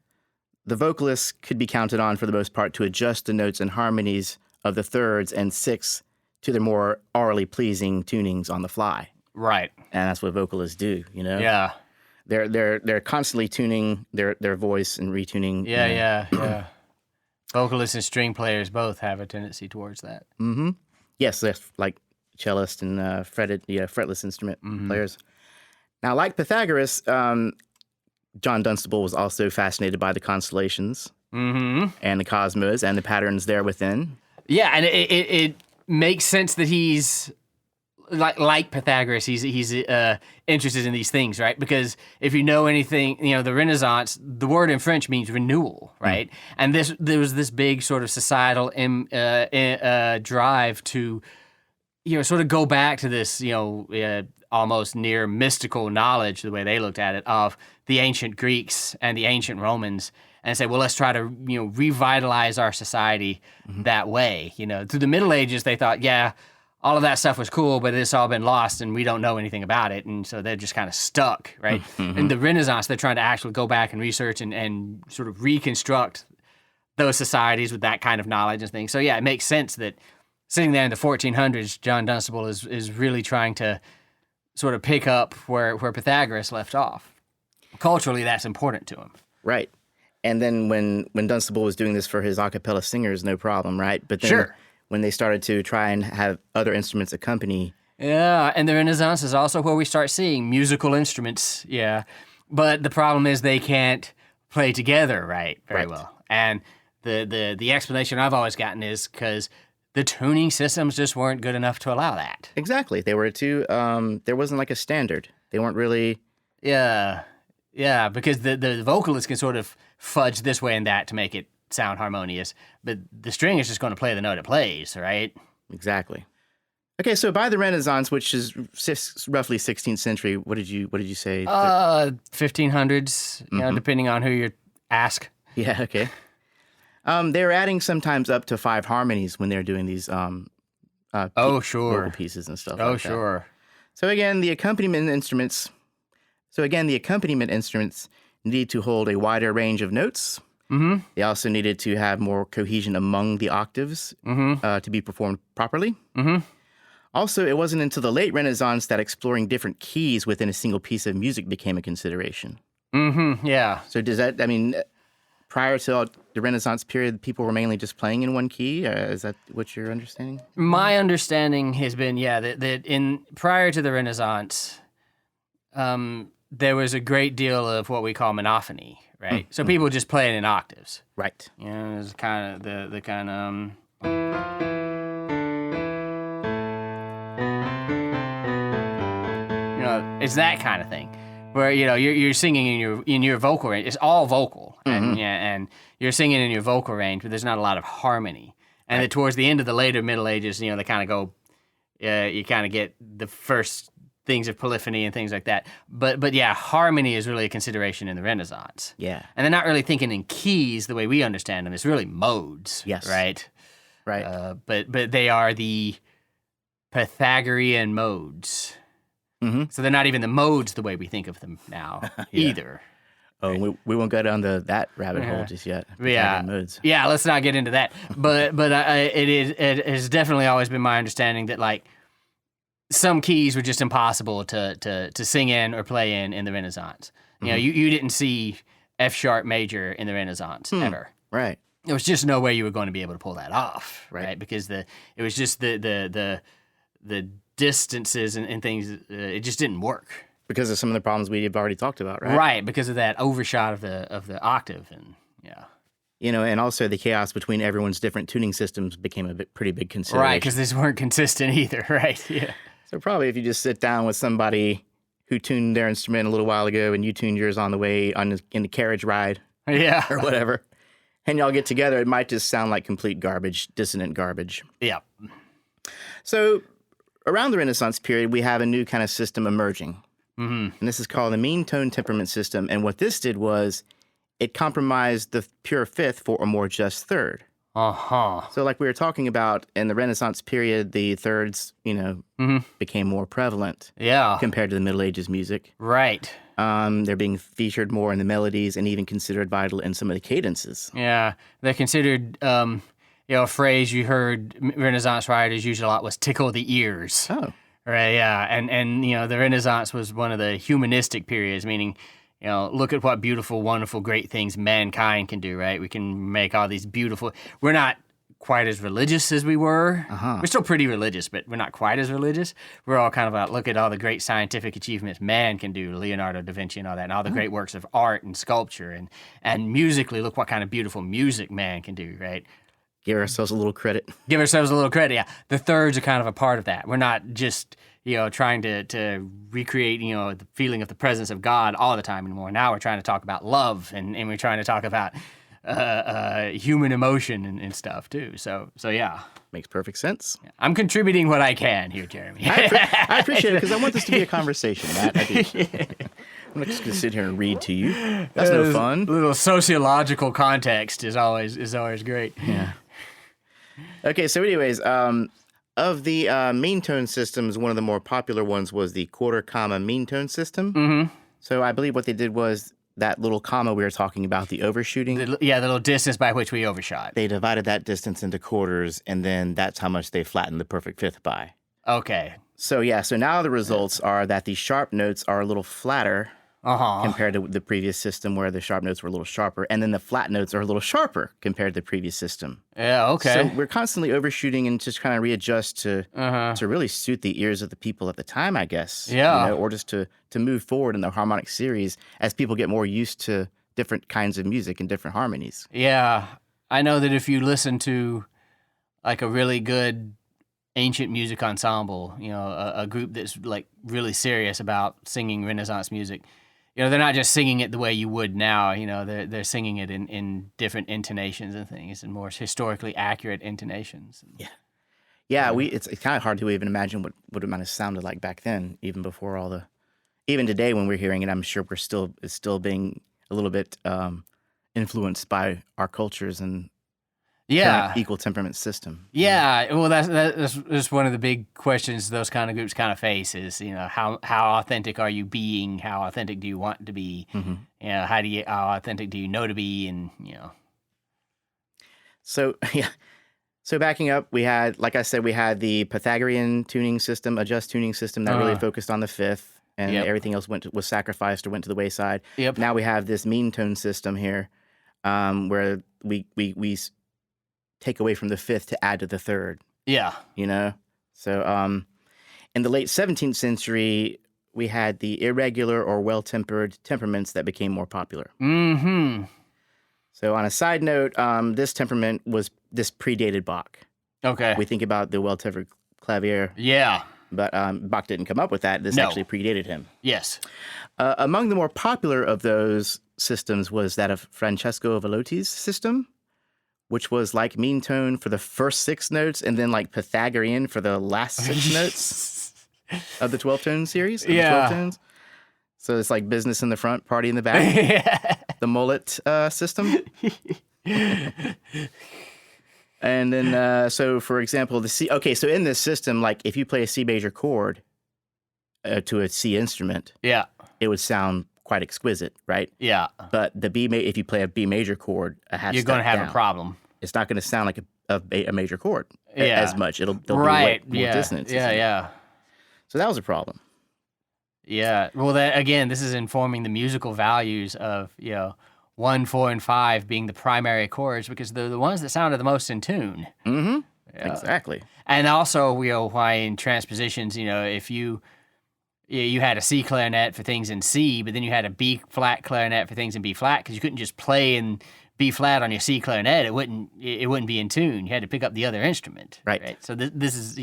S2: the vocalists could be counted on for the most part to adjust the notes and harmonies of the thirds and sixths to their more aurally pleasing tunings on the fly.
S3: Right.
S2: And that's what vocalists do,
S3: Yeah.
S2: They're constantly tuning their voice and retuning.
S3: Yeah. Vocalists and string players both have a tendency towards that.
S2: Mm-hmm. Yes, like cellists and fretless instrument players. Now, like Pythagoras, John Dunstable was also fascinated by the constellations and the cosmos and the patterns there within.
S3: Yeah, and it makes sense that he's like Pythagoras. He's interested in these things, right? Because if you know anything, the Renaissance, the word in French means renewal, right? And there was this big sort of societal drive to, sort of go back to this, almost near mystical knowledge, the way they looked at it, of the ancient Greeks and the ancient Romans, and say, well, let's try to, revitalize our society that way. Through the Middle Ages, they thought, all of that stuff was cool, but it's all been lost and we don't know anything about it. And so they're just kind of stuck, right? In the Renaissance, they're trying to actually go back and research and sort of reconstruct those societies with that kind of knowledge and things. So yeah, it makes sense that sitting there in the 1400s, John Dunstable is really trying to sort of pick up where Pythagoras left off. Culturally, that's important to him.
S2: Right. And then when Dunstable was doing this for his a cappella singers, no problem, right? But then when they started to try and have other instruments accompany.
S3: Yeah, and the Renaissance is also where we start seeing musical instruments, But the problem is they can't play together very well. And the explanation I've always gotten is because the tuning systems just weren't good enough to allow that.
S2: Exactly. They were too, there wasn't like a standard. They weren't really.
S3: Yeah, because the vocalist can sort of fudge this way and that to make it sound harmonious, but the string is just going to play the note it plays, right?
S2: Exactly. Okay, so by the Renaissance, which is roughly 16th century, what did you say?
S3: 1500s, depending on who you ask.
S2: Yeah, okay. They were adding sometimes up to 5 harmonies when they're doing these vocal pieces and stuff like that.
S3: Oh, sure.
S2: So again, the accompaniment instruments needed to hold a wider range of notes. Mm-hmm. They also needed to have more cohesion among the octaves to be performed properly. Mm-hmm. Also, it wasn't until the late Renaissance that exploring different keys within a single piece of music became a consideration.
S3: Mm-hmm. Yeah.
S2: So does that, I mean, prior to the Renaissance period, people were mainly just playing in one key? Is that what you're understanding?
S3: My understanding has been, that prior to the Renaissance, there was a great deal of what we call monophony, right? So people just playing in octaves.
S2: Right.
S3: You know, it's kind of the kind of... it's that kind of thing, where you're singing in your vocal range. It's all vocal, and you're singing in your vocal range, but there's not a lot of harmony. And then towards the end of the later Middle Ages, they kind of go, you kind of get the first things of polyphony and things like that. But yeah, harmony is really a consideration in the Renaissance.
S2: Yeah,
S3: and they're not really thinking in keys the way we understand them. It's really modes.
S2: Yes.
S3: Right. But they are the Pythagorean modes. Mm-hmm. So they're not even the modes the way we think of them now either.
S2: Oh, we won't go down that rabbit hole just yet. Modes.
S3: Yeah. Let's not get into that. But it has definitely always been my understanding that like some keys were just impossible to sing in or play in the Renaissance. You didn't see F sharp major in the Renaissance ever.
S2: Right.
S3: There was just no way you were going to be able to pull that off, right? Because it was just the distances and things, it just didn't work.
S2: Because of some of the problems we've already talked about, right?
S3: Right, because of that overshot of the octave, and
S2: and also the chaos between everyone's different tuning systems became a pretty big consideration.
S3: Right, because these weren't consistent either, right? Yeah.
S2: So probably if you just sit down with somebody who tuned their instrument a little while ago and you tuned yours on the way in the carriage ride, or whatever, and y'all get together, it might just sound like complete garbage, dissonant garbage.
S3: Yeah.
S2: So around the Renaissance period, we have a new kind of system emerging. Mm-hmm. And this is called the meantone temperament system. And what this did was it compromised the pure fifth for a more just third.
S3: Uh-huh.
S2: So like we were talking about in the Renaissance period, the thirds, became more prevalent compared to the Middle Ages music.
S3: Right.
S2: They're being featured more in the melodies and even considered vital in some of the cadences.
S3: Yeah. They're considered... a phrase you heard Renaissance writers use a lot was tickle the ears.
S2: Oh.
S3: Right, yeah. And the Renaissance was one of the humanistic periods, meaning, look at what beautiful, wonderful, great things mankind can do, right? We can make all these beautiful... We're not quite as religious as we were. Uh-huh. We're still pretty religious, but we're not quite as religious. We're all kind of like, look at all the great scientific achievements man can do, Leonardo da Vinci and all that, and all the great works of art and sculpture. And musically, look what kind of beautiful music man can do, right?
S2: Give ourselves a little credit.
S3: Give ourselves a little credit, yeah. The thirds are kind of a part of that. We're not just, trying to recreate, the feeling of the presence of God all the time anymore. Now we're trying to talk about love, and we're trying to talk about human emotion and stuff, too. So yeah.
S2: Makes perfect sense.
S3: Yeah. I'm contributing what I can here, Jeremy.
S2: I appreciate it, because I want this to be a conversation, Matt. I do. I'm not just going to sit here and read to you. That's no fun.
S3: A little sociological context is always great.
S2: Yeah. Okay, so anyways, of the meantone systems, one of the more popular ones was the quarter comma meantone system. Mm-hmm. So I believe what they did was that little comma we were talking about, the overshooting.
S3: The little distance by which we overshot.
S2: They divided that distance into quarters, and then that's how much they flattened the perfect fifth by.
S3: Okay.
S2: So now the results are that the sharp notes are a little flatter compared to the previous system where the sharp notes were a little sharper, and then the flat notes are a little sharper compared to the previous system.
S3: Yeah, okay.
S2: So we're constantly overshooting and just trying to readjust to really suit the ears of the people at the time, I guess.
S3: Yeah.
S2: Or just to move forward in the harmonic series as people get more used to different kinds of music and different harmonies.
S3: Yeah. I know that if you listen to like a really good ancient music ensemble, a group that's like really serious about singing Renaissance music, they're not just singing it the way you would now. They're singing it in different intonations and things, and more historically accurate intonations.
S2: Yeah. It's kind of hard to even imagine what it might have sounded like back then, even before even today when we're hearing it. I'm sure it's still being a little bit influenced by our cultures and
S3: Yeah.
S2: equal temperament system.
S3: Yeah, well, that's one of the big questions those kind of groups kind of face is, how authentic are you being? How authentic do you want to be? How authentic do you know to be? And,
S2: So, yeah. So backing up, we had, like I said, we had the Pythagorean tuning system, adjust tuning system that really focused on the fifth, and everything else was sacrificed or went to the wayside.
S3: Yep.
S2: Now we have this meantone system here, where we take away from the fifth to add to the third.
S3: Yeah.
S2: So in the late 17th century, we had the irregular or well-tempered temperaments that became more popular.
S3: Mm-hmm.
S2: So on a side note, this temperament this predated Bach.
S3: Okay.
S2: We think about the WellTempered Clavier,
S3: Yeah.
S2: but Bach didn't come up with that. This actually predated him.
S3: Yes.
S2: Among the more popular of those systems was that of Francesco Villotti's system, which was like meantone for the first 6 notes and then like Pythagorean for the last 6 notes of the 12-tone series. Of the 12 tones. So it's like business in the front, party in the back. The mullet system. And then, so for example, the C. Okay, so in this system, like if you play a C major chord to a C instrument, it would sound quite exquisite, right?
S3: Yeah.
S2: But if you play a B major chord,
S3: you're going to have a problem.
S2: It's not going to sound like a major chord as much. There'll be more dissonance.
S3: Yeah.
S2: So that was a problem.
S3: Yeah. Well, this is informing the musical values of 1, 4, and 5 being the primary chords because they're the ones that sounded the most in tune.
S2: Mm-hmm. Yeah. Exactly.
S3: And also, why in transpositions, if you had a C clarinet for things in C, but then you had a B flat clarinet for things in B flat because you couldn't just play in B flat on your C clarinet. It wouldn't be in tune. You had to pick up the other instrument. Right. So this is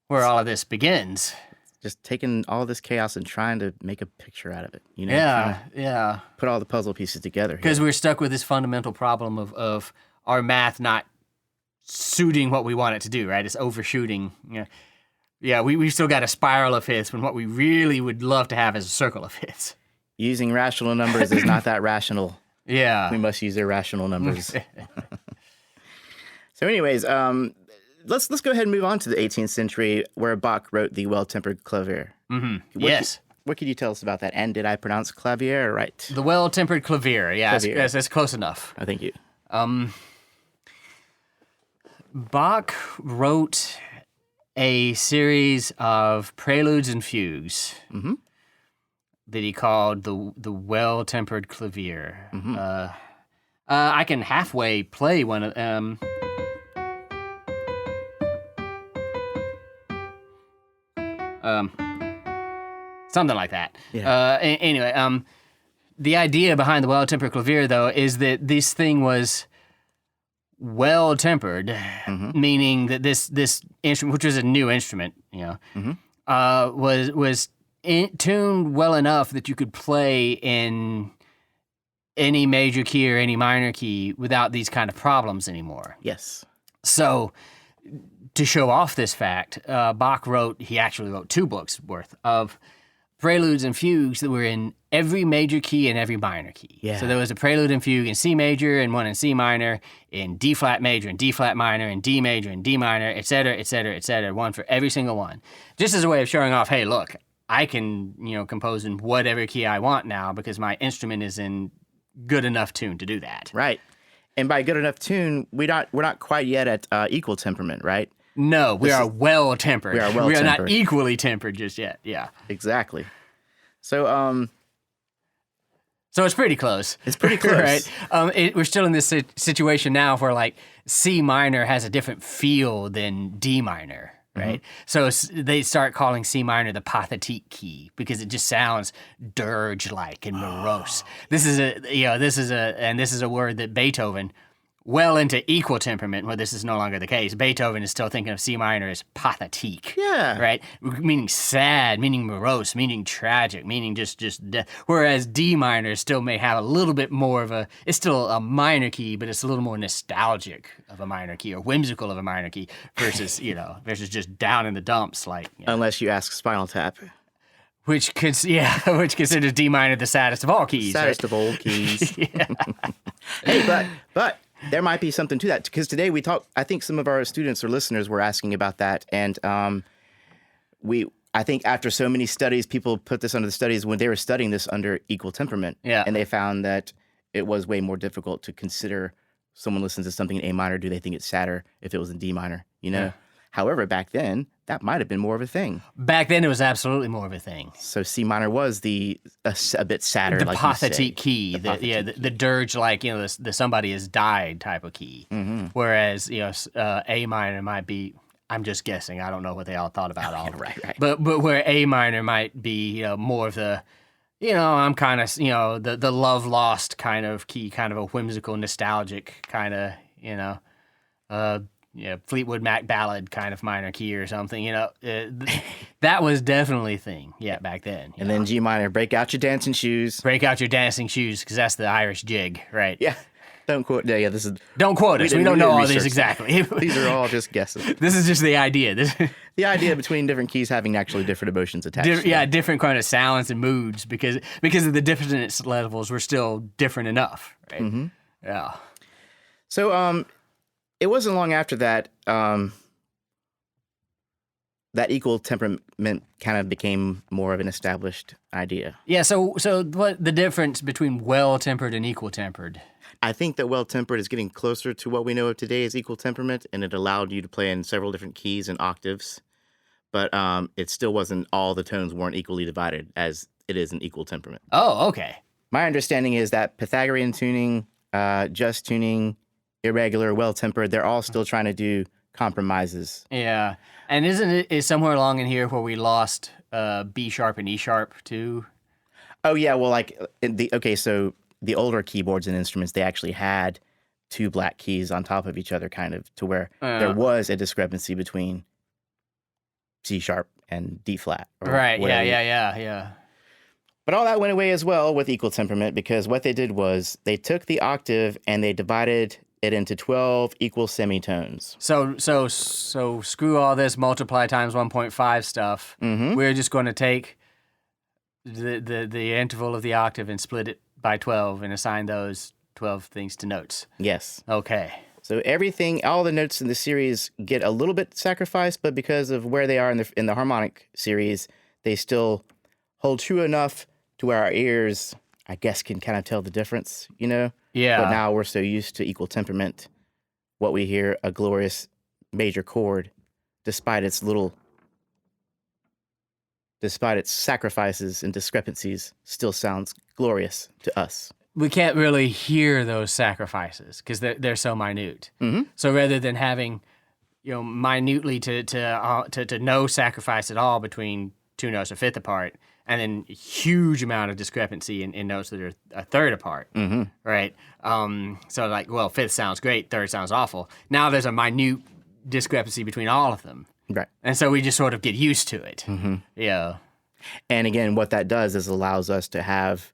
S3: where all of this begins.
S2: Just taking all this chaos and trying to make a picture out of it.
S3: Yeah.
S2: Put all the puzzle pieces together.
S3: Because we're stuck with this fundamental problem of our math not suiting what we want it to do, right? It's overshooting. Yeah, we've still got a spiral of fifths when what we really would love to have is a circle of fifths.
S2: Using rational numbers is not that rational.
S3: Yeah.
S2: We must use irrational numbers. So anyways, let's go ahead and move on to the 18th century where Bach wrote the WellTempered Clavier.
S3: Mm-hmm.
S2: What could you tell us about that? And did I pronounce Clavier right?
S3: The WellTempered Clavier. Yeah, that's close enough.
S2: Oh, thank you.
S3: Bach wrote a series of preludes and fugues that he called the WellTempered Clavier. Mm-hmm. I can halfway play one of them. Something like that. Yeah. Anyway, the idea behind the WellTempered Clavier, though, is that this thing was well-tempered, meaning that this instrument, which was a new instrument, was tuned well enough that you could play in any major key or any minor key without these kind of problems anymore.
S2: Yes.
S3: So, to show off this fact, Bach actually wrote 2 books worth of preludes and fugues that were in every major key and every minor key. Yeah. So there was a prelude and fugue in C major and one in C minor, in D flat major and D flat minor, and D major and D minor, et cetera, et cetera, et cetera, one for every single one. Just as a way of showing off, hey, look, I can, compose in whatever key I want now because my instrument is in good enough tune to do that.
S2: Right. And by good enough tune, we're not quite yet at equal temperament, right?
S3: No, we are well-tempered.
S2: We are well-tempered.
S3: We are not equally tempered just yet. Yeah.
S2: Exactly. So,
S3: so it's pretty close.
S2: It's pretty close.
S3: Right? We're still in this situation now where, like, C minor has a different feel than D minor, right? So they start calling C minor the pathétique key because it just sounds dirge-like and morose. This is a word that Beethoven, well into equal temperament, where this is no longer the case, Beethoven is still thinking of C minor as pathétique.
S2: Yeah.
S3: Right? Meaning sad, meaning morose, meaning tragic, meaning just death. Whereas D minor still may have a little bit more of it's still a minor key, but it's a little more nostalgic of a minor key or whimsical of a minor key versus, versus just down in the dumps like.
S2: Unless you ask Spinal Tap.
S3: Which considers D minor the saddest of all keys.
S2: Saddest of all keys. Hey, but there might be something to that, because today I think some of our students or listeners were asking about that, and I think after so many studies, people put this under the studies when they were studying this under equal temperament, and they found that it was way more difficult to consider someone listens to something in A minor, do they think it's sadder if it was in D minor, Yeah. However, back then, that might have been more of a thing.
S3: Back then, it was absolutely more of a thing.
S2: So C minor was a bit sadder,
S3: the
S2: like
S3: pathetic key,
S2: the
S3: the dirge, like, the somebody has died type of key.
S2: Mm-hmm.
S3: Whereas, A minor might be, I'm just guessing, I don't know what they all thought about all of it.
S2: Right.
S3: But where A minor might be, more of the, I'm kind of, the love lost kind of key, kind of a whimsical, nostalgic kind of, Fleetwood Mac ballad kind of minor key or something, that was definitely a thing, back then.
S2: And then G minor, break out your dancing shoes.
S3: Break out your dancing shoes, because that's the Irish jig, right?
S2: Yeah. Don't quote. Yeah, this is.
S3: Don't quote us. We don't know all these exactly.
S2: These are all just guesses.
S3: This is just the idea.
S2: The idea between different keys having actually different emotions attached.
S3: Different kind of sounds and moods because of the difference levels were still different enough, right?
S2: Mm-hmm.
S3: Yeah.
S2: So, it wasn't long after that that equal temperament kind of became more of an established idea.
S3: Yeah. So what the difference between well-tempered and equal-tempered?
S2: I think that well-tempered is getting closer to what we know of today as equal temperament, and it allowed you to play in several different keys and octaves, but it still wasn't, all the tones weren't equally divided as it is in equal temperament.
S3: Oh, okay.
S2: My understanding is that Pythagorean tuning, just tuning, irregular, well-tempered, they're all still trying to do compromises.
S3: Yeah. And is somewhere along in here where we lost B sharp and E sharp too?
S2: Oh, yeah. Well, so the older keyboards and instruments, they actually had two black keys on top of each other, kind of, to where there was a discrepancy between C sharp and D flat.
S3: Right. Yeah.
S2: But all that went away as well with equal temperament, because what they did was they took the octave and they divided it into 12 equal semitones.
S3: So screw all this multiply times 1.5 stuff.
S2: Mm-hmm.
S3: We're just going to take the interval of the octave and split it by 12 and assign those 12 things to notes.
S2: Yes.
S3: Okay.
S2: So all the notes in the series get a little bit sacrificed, but because of where they are in the harmonic series, they still hold true enough to where our ears, I guess, can kind of tell the difference, Yeah. But now we're so used to equal temperament, what we hear, a glorious major chord, despite its sacrifices and discrepancies, still sounds glorious to us.
S3: We can't really hear those sacrifices because they're so minute.
S2: Mm-hmm.
S3: So rather than having, minutely to no sacrifice at all between two notes a fifth apart, and then huge amount of discrepancy in notes that are a third apart,
S2: mm-hmm.
S3: right? So fifth sounds great, third sounds awful. Now there's a minute discrepancy between all of them.
S2: Right.
S3: And so we just sort of get used to it.
S2: Mm-hmm.
S3: Yeah.
S2: And again, what that does is allows us to have,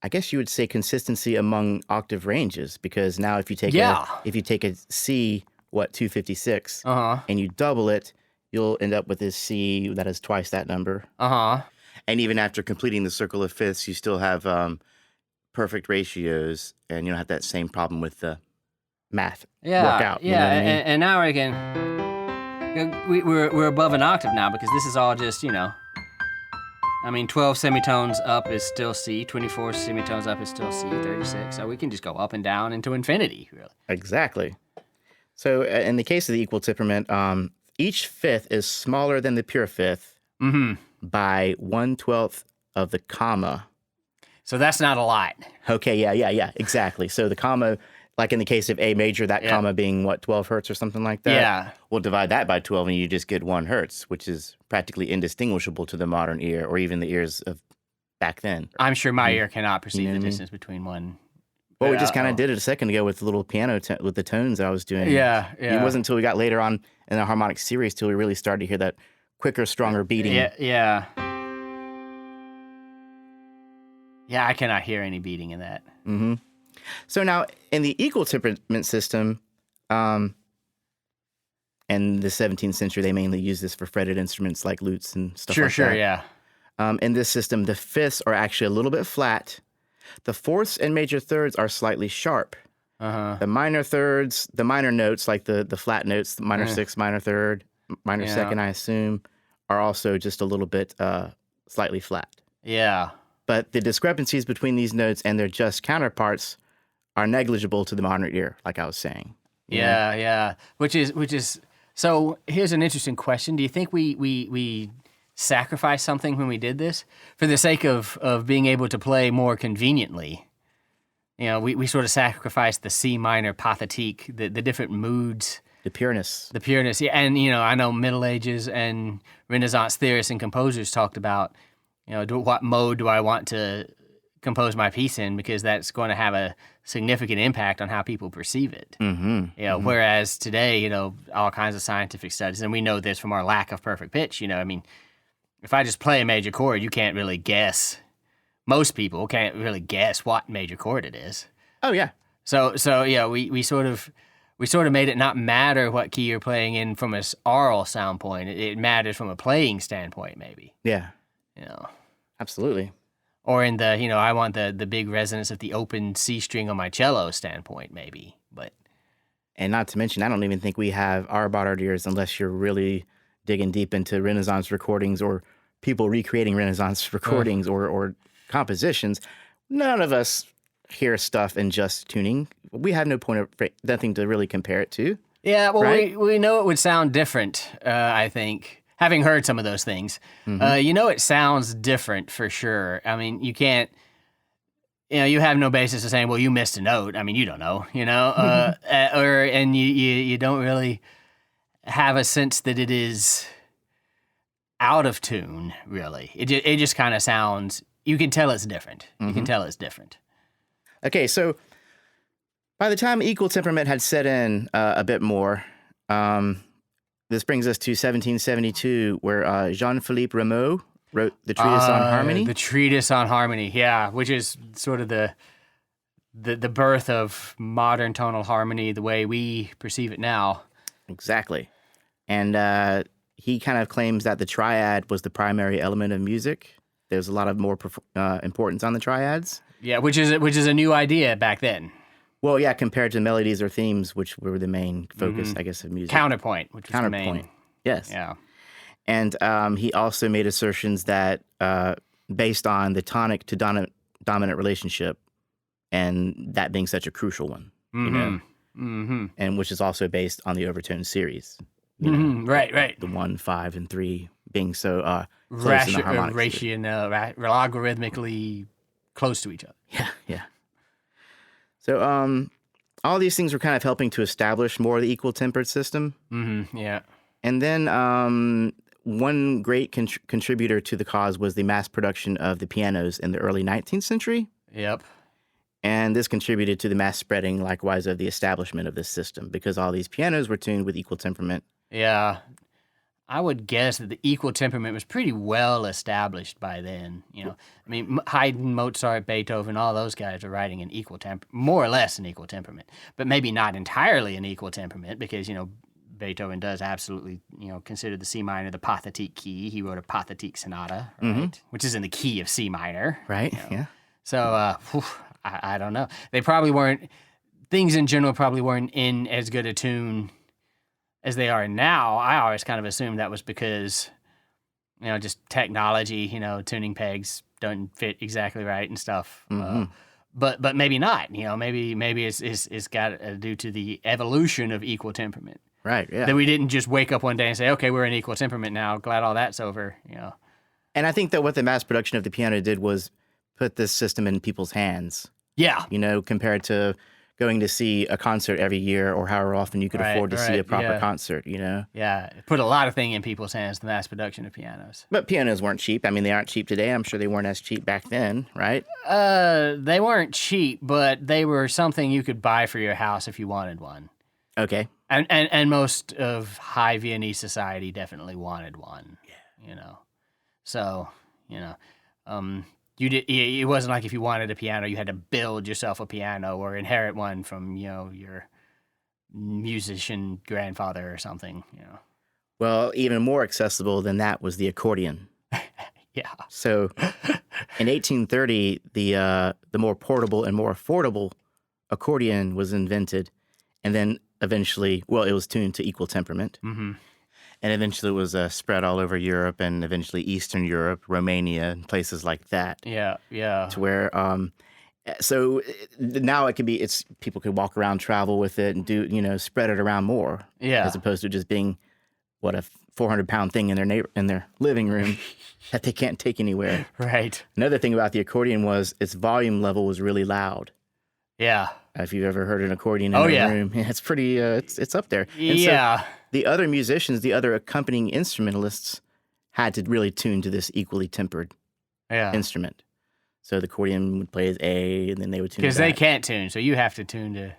S2: I guess you would say, consistency among octave ranges, because now if you take a C, 256, and you double it, you'll end up with this C that is twice that number. And even after completing the circle of fifths, you still have perfect ratios, and you don't have that same problem with the math work out.
S3: Yeah,
S2: you know what I mean?
S3: and now we're above an octave now because this is all just, 12 semitones up is still C, 24 semitones up is still C, 36. So we can just go up and down into infinity, really.
S2: Exactly. So in the case of the equal temperament, each fifth is smaller than the pure fifth by 1/12 of the comma.
S3: So that's not a lot.
S2: Okay, yeah, exactly. So the comma, like in the case of A major, that comma being 12 hertz or something like that?
S3: Yeah.
S2: We'll divide that by 12 and you just get 1 hertz, which is practically indistinguishable to the modern ear or even the ears of back then.
S3: I'm sure my ear cannot perceive the distance between one.
S2: Well, we just kind of did it a second ago with the little piano, with the tones I was doing.
S3: Yeah.
S2: It wasn't until we got later on in the harmonic series till we really started to hear that quicker, stronger beating.
S3: Yeah, I cannot hear any beating in that.
S2: Mm-hmm. So now, in the equal temperament system, in the 17th century, they mainly used this for fretted instruments like lutes and stuff like that.
S3: Sure, yeah.
S2: In this system, the fifths are actually a little bit flat. The fourths and major thirds are slightly sharp. The minor thirds, the minor notes, like the flat notes, the minor sixth, minor third, minor second, I assume, are also just a little bit slightly flat.
S3: Yeah.
S2: But the discrepancies between these notes and their just counterparts are negligible to the modern ear, like I was saying.
S3: Yeah. Which is so. Here's an interesting question: do you think we sacrificed something when we did this for the sake of being able to play more conveniently? You know, we sort of sacrificed the C minor pathétique, the different moods.
S2: The pureness.
S3: Yeah. And, you know, I know Middle Ages and Renaissance theorists and composers talked about, you know, what mode do I want to compose my piece in, because that's going to have a significant impact on how people perceive it. You know, whereas today, you know, all kinds of scientific studies, and we know this from our lack of perfect pitch, you know, I mean, if I just play a major chord, you can't really guess. Most people can't really guess what major chord it is.
S2: Oh, yeah.
S3: So yeah, we sort of made it not matter what key you're playing in from an aural sound point. It matters from a playing standpoint, maybe.
S2: Yeah.
S3: You know.
S2: Absolutely.
S3: Or in the, you know, I want the big resonance of the open C string on my cello standpoint, maybe. But
S2: and not to mention, I don't even think we have our borrowed ears unless you're really digging deep into Renaissance recordings or people recreating Renaissance recordings or compositions. None of us hear stuff in just tuning. We have nothing to really compare it to.
S3: Yeah, well,
S2: right?
S3: we know it would sound different, I think, having heard some of those things. You know it sounds different for sure. I mean, you can't, you know, you have no basis of saying, well, you missed a note. I mean, you don't know, you know, and you don't really have a sense that it is out of tune, really. It just kind of sounds, you can tell it's different. You can tell it's different.
S2: Okay, so by the time equal temperament had set in a bit more, this brings us to 1772, where Jean-Philippe Rameau wrote the Treatise on Harmony.
S3: The Treatise on Harmony, yeah, which is sort of the birth of modern tonal harmony, the way we perceive it now.
S2: Exactly. And he kind of claims that the triad was the primary element of music. There's a lot of more importance on the triads.
S3: Yeah, which is a new idea back then.
S2: Well, yeah, compared to melodies or themes, which were the main focus, I guess, of music.
S3: Counterpoint, which was the main.
S2: Yes.
S3: Yeah.
S2: And he also made assertions that based on the tonic to dominant relationship, and that being such a crucial one, you know, and which is also based on the overtone series. You know,
S3: right.
S2: The 1, 5, and 3 being so close in the harmonic
S3: logarithmically close to each other.
S2: Yeah. So all these things were kind of helping to establish more of the equal tempered system.
S3: Yeah.
S2: And then one great contributor to the cause was the mass production of the pianos in the early 19th century.
S3: Yep.
S2: And this contributed to the mass spreading, likewise, of the establishment of this system, because all these pianos were tuned with equal temperament.
S3: Yeah. I would guess that the equal temperament was pretty well established by then. You know, I mean, Haydn, Mozart, Beethoven, all those guys are writing an more or less an equal temperament, but maybe not entirely an equal temperament, because, you know, Beethoven does absolutely, you know, consider the C minor the pathétique key. He wrote a pathétique sonata, right, which is in the key of C minor.
S2: Right,
S3: you know?
S2: Yeah.
S3: So, I don't know. They probably weren't, things in general probably weren't in as good a tune as they are now. I always kind of assumed that was because, you know, just technology, you know, tuning pegs don't fit exactly right and stuff. But maybe not, you know, maybe it's got due to the evolution of equal temperament.
S2: Right, yeah.
S3: That we didn't just wake up one day and say, okay, we're in equal temperament now. Glad all that's over, you know.
S2: And I think that what the mass production of the piano did was put this system in people's hands.
S3: Yeah.
S2: You know, compared to going to see a concert every year or however often you could afford to see a proper concert, you know?
S3: Yeah, it put a lot of things in people's hands, the mass production of pianos.
S2: But pianos weren't cheap. I mean, they aren't cheap today. I'm sure they weren't as cheap back then, right?
S3: They weren't cheap, but they were something you could buy for your house if you wanted one.
S2: Okay.
S3: And most of high Viennese society definitely wanted one. Yeah. You know? So, you know, it wasn't like if you wanted a piano, you had to build yourself a piano or inherit one from, you know, your musician grandfather or something, you know.
S2: Well, even more accessible than that was the accordion.
S3: Yeah.
S2: So in 1830, the more portable and more affordable accordion was invented, and then eventually, well, it was tuned to equal temperament.
S3: Mm-hmm.
S2: And eventually it was spread all over Europe and eventually Eastern Europe, Romania, and places like that.
S3: Yeah, yeah.
S2: To where, so now it could be, people could walk around, travel with it and spread it around more.
S3: Yeah.
S2: As opposed to just being, a 400-pound thing in their living room that they can't take anywhere.
S3: Right.
S2: Another thing about the accordion was its volume level was really loud.
S3: Yeah.
S2: If you've ever heard an accordion in a room, it's pretty, it's up there. And so the other musicians, the other accompanying instrumentalists had to really tune to this equally tempered instrument. So the accordion would play as A, and then they would tune
S3: because they can't tune, so you have to tune to.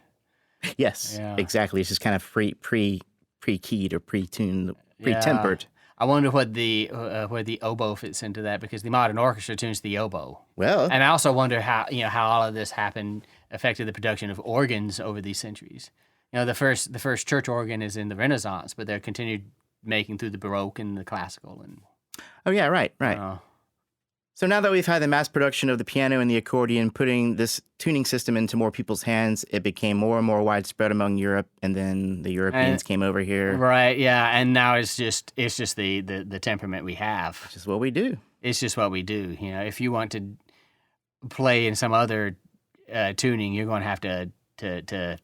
S2: Yes, exactly. It's just kind of pre-keyed or pre-tuned, pre-tempered.
S3: I wonder what where the oboe fits into that, because the modern orchestra tunes the oboe.
S2: Well,
S3: and I also wonder how all of this affected the production of organs over these centuries. The first church organ is in the Renaissance, but they're continued making through the Baroque and the classical and.
S2: Oh yeah, right. So now that we've had the mass production of the piano and the accordion, putting this tuning system into more people's hands, it became more and more widespread among Europe, and then the Europeans came over here.
S3: Right, yeah, and now it's just the temperament we have.
S2: It's just what we do.
S3: It's just what we do. If you want to play in some other tuning, you're going to have to go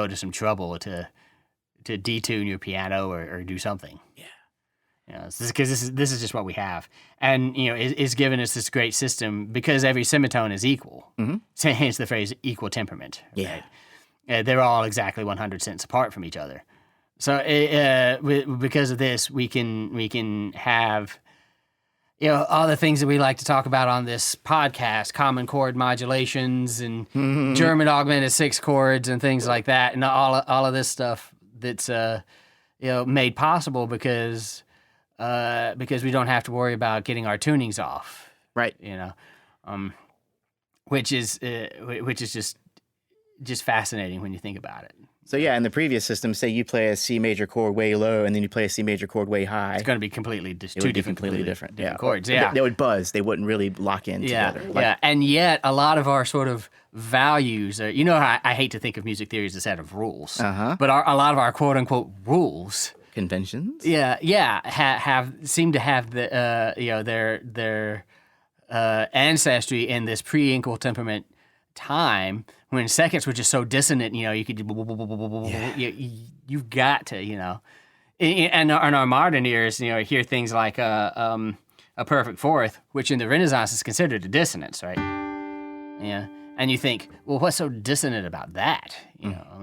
S3: to some trouble to detune your piano or do something. Yeah. Because this is just what we have, and it's given us this great system because every semitone is equal. Mm-hmm. So hence the phrase "equal temperament." Right? Yeah, they're all exactly 100 cents apart from each other. So because of this, we can have all the things that we like to talk about on this podcast: common chord modulations and German augmented sixth chords and things like that, and all of this stuff that's made possible because we don't have to worry about getting our tunings off,
S2: right?
S3: Which is just fascinating when you think about it.
S2: So yeah, in the previous system, say you play a C major chord way low, and then you play a C major chord way high.
S3: It's going to be completely completely different chords.
S2: Yeah, they would buzz. They wouldn't really lock in together.
S3: And yet a lot of our sort of values are. I hate to think of music theory as a set of rules, but a lot of our quote unquote rules.
S2: Conventions,
S3: seem to have their ancestry in this pre-equal temperament time when seconds were just so dissonant. You could you've got to and in our modern ears hear things like a perfect fourth, which in the Renaissance is considered a dissonance, right? Yeah. And you think, well, what's so dissonant about that?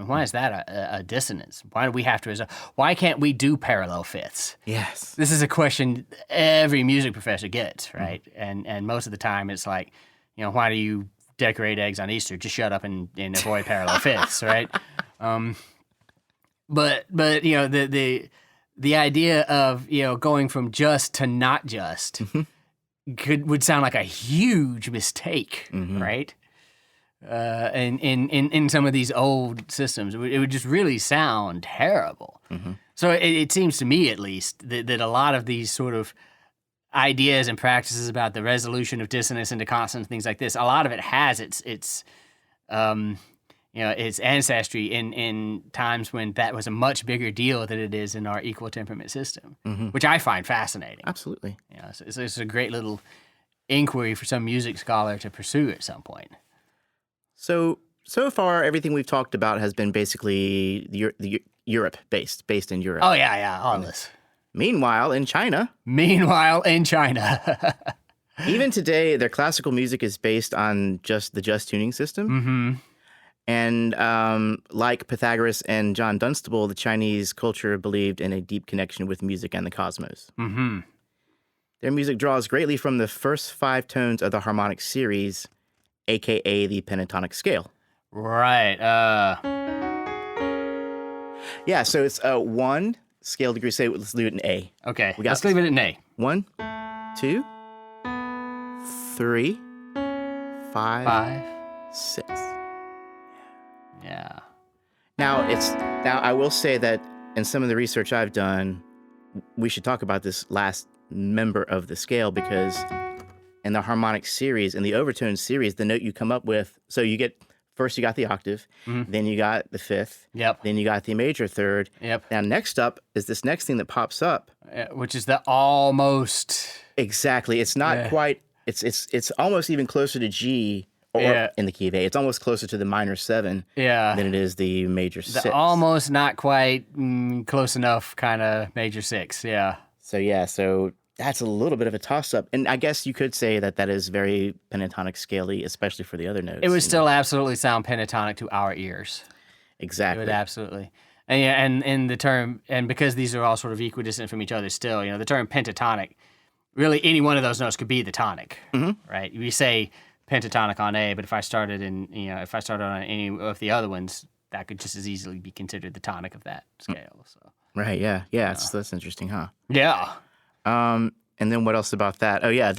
S3: Why is that a dissonance? Why do we have to? Why can't we do parallel fifths?
S2: Yes.
S3: This is a question every music professor gets, right? And most of the time it's like, why do you decorate eggs on Easter? Just shut up and avoid parallel fifths, right? But the idea of going from just to not just would sound like a huge mistake, right? In some of these old systems, it would just really sound terrible. So it seems to me, at least, that a lot of these sort of ideas and practices about the resolution of dissonance into consonance, things like this, a lot of it has its ancestry in times when that was a much bigger deal than it is in our equal temperament system, which I find fascinating.
S2: Absolutely.
S3: So it's a great little inquiry for some music scholar to pursue at some point.
S2: So far, everything we've talked about has been basically based in Europe.
S3: Oh, yeah, all this.
S2: Meanwhile, in China. Even today, their classical music is based on the just tuning system. And like Pythagoras and John Dunstable, the Chinese culture believed in a deep connection with music and the cosmos. Their music draws greatly from the first 5 tones of the harmonic series, a.k.a. the pentatonic scale.
S3: Right.
S2: Yeah, so it's 1 scale degree. Say, let's leave it in A.
S3: Okay, let's leave it in A.
S2: 1, 2, 3, 5, 6.
S3: Yeah.
S2: Now I will say that in some of the research I've done, we should talk about this last member of the scale, because in the harmonic series, in the overtones series, the note you come up with, so you get first you got the octave, then you got the fifth,
S3: Yep.
S2: then you got the major third.
S3: Yep.
S2: Now next up is this next thing that pops up.
S3: Which is the almost.
S2: Exactly. It's not quite. It's almost even closer to G or in the key of A. It's almost closer to the minor 7 than it is the major 6.
S3: The almost not quite close enough kind of major 6. Yeah.
S2: So that's a little bit of a toss-up. And I guess you could say that is very pentatonic scale-y, especially for the other notes.
S3: It would still absolutely sound pentatonic to our ears.
S2: Exactly.
S3: It would absolutely. And in the term, and because these are all sort of equidistant from each other still, the term pentatonic, really any one of those notes could be the tonic, right? We say pentatonic on A, but if I started on any of the other ones, that could just as easily be considered the tonic of that scale. So.
S2: Right, yeah. That's interesting, huh?
S3: Yeah.
S2: And then what else about that? Oh yeah,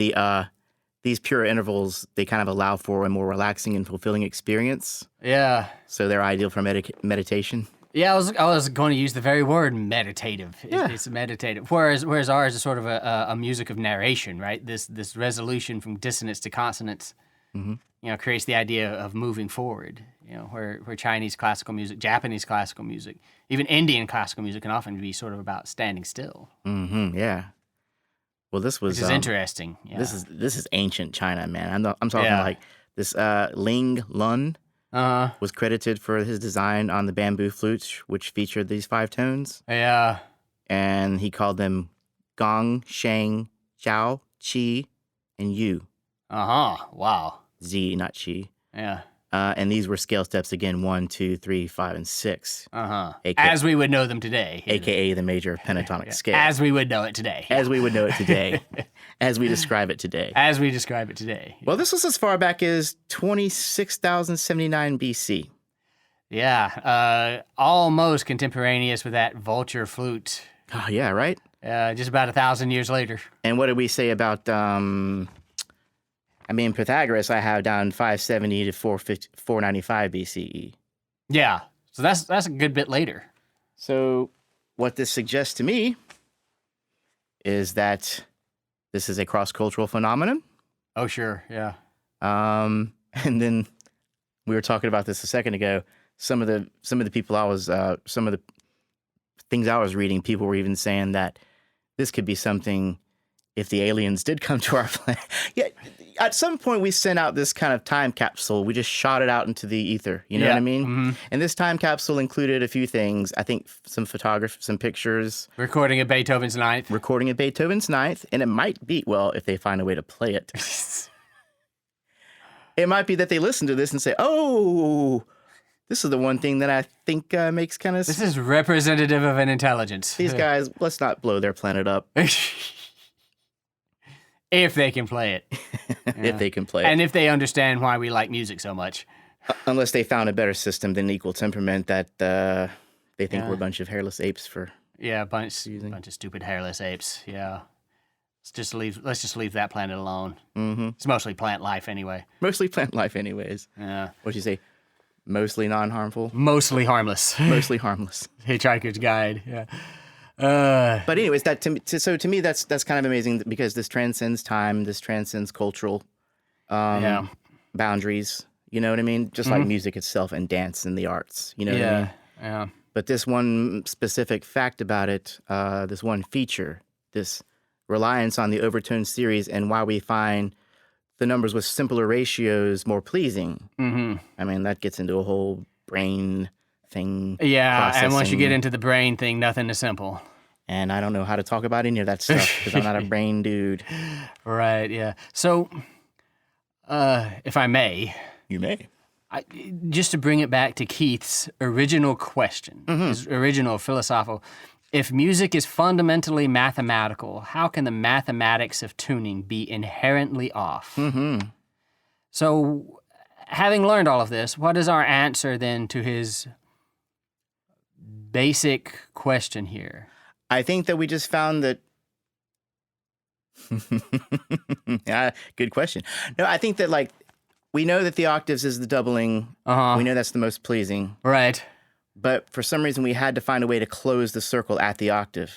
S2: these pure intervals, they kind of allow for a more relaxing and fulfilling experience.
S3: Yeah.
S2: So they're ideal for meditation.
S3: Yeah, I was going to use the very word meditative. It's meditative. Whereas ours is sort of a music of narration, right? This resolution from dissonance to consonance, creates the idea of moving forward. Where Chinese classical music, Japanese classical music, even Indian classical music can often be sort of about standing still.
S2: Yeah. Well, this was
S3: which is interesting. Yeah.
S2: This is ancient China, man. I'm talking like this Ling Lun was credited for his design on the bamboo flutes, which featured these 5 tones.
S3: Yeah.
S2: And he called them Gong, Shang, Jiao, Qi, and Yu.
S3: Wow.
S2: Z, not Qi.
S3: Yeah.
S2: And these were scale steps again, 1, 2, 3, 5, and 6.
S3: As we would know them today.
S2: AKA the major pentatonic scale.
S3: As we would know it today.
S2: As we would know it today. As we describe it today.
S3: As we describe it today.
S2: Well, this was as far back as 26,079 BC.
S3: Yeah. Almost contemporaneous with that vulture flute.
S2: Oh, yeah, right?
S3: Just about 1,000 years later.
S2: And what did we say about... Pythagoras, I have down 570 to 495 BCE.
S3: Yeah, so that's a good bit later.
S2: So what this suggests to me is that this is a cross-cultural phenomenon.
S3: Oh, sure, yeah.
S2: And then we were talking about this a second ago. Some of the people some of the things I was reading, people were even saying that this could be something if the aliens did come to our planet. Yeah. At some point, we sent out this kind of time capsule. We just shot it out into the ether. You know what I mean? Mm-hmm. And this time capsule included a few things. I think some photography, some pictures.
S3: Recording of Beethoven's Ninth.
S2: And it might be, well, if they find a way to play it. It might be that they listen to this and say, oh, this is the one thing that I think makes kind of...
S3: This is representative of an intelligence.
S2: These guys, let's not blow their planet up.
S3: If they can play it.
S2: If they can play it.
S3: And if they understand why we like music so much.
S2: Unless they found a better system than equal temperament that they think we're a bunch of hairless apes for.
S3: Yeah, a bunch of stupid hairless apes. Yeah. Let's just leave that planet alone. Mm-hmm. It's mostly plant life anyway.
S2: Yeah. What'd you say? Mostly non-harmful?
S3: Mostly harmless. Hitchhiker's Guide, yeah.
S2: But anyways, to me, that's kind of amazing because this transcends time, this transcends cultural boundaries. You know what I mean? Just like music itself and dance and the arts. You know what I mean?
S3: Yeah.
S2: But this one specific fact about it, this one feature, this reliance on the overtone series and why we find the numbers with simpler ratios more pleasing. Mm-hmm. I mean, that gets into a whole brain thing.
S3: Yeah, and once you get into the brain thing, nothing is simple.
S2: And I don't know how to talk about any of that stuff because I'm not a brain dude.
S3: Right, yeah. So, if I may.
S2: You may.
S3: Just to bring it back to Keith's original question, his original philosophical, if music is fundamentally mathematical, how can the mathematics of tuning be inherently off? Mm-hmm. So, having learned all of this, what is our answer then to his basic question here?
S2: I think that we just found that... Yeah, good question. No, I think that, we know that the octaves is the doubling. Uh-huh. We know that's the most pleasing.
S3: Right.
S2: But for some reason, we had to find a way to close the circle at the octave.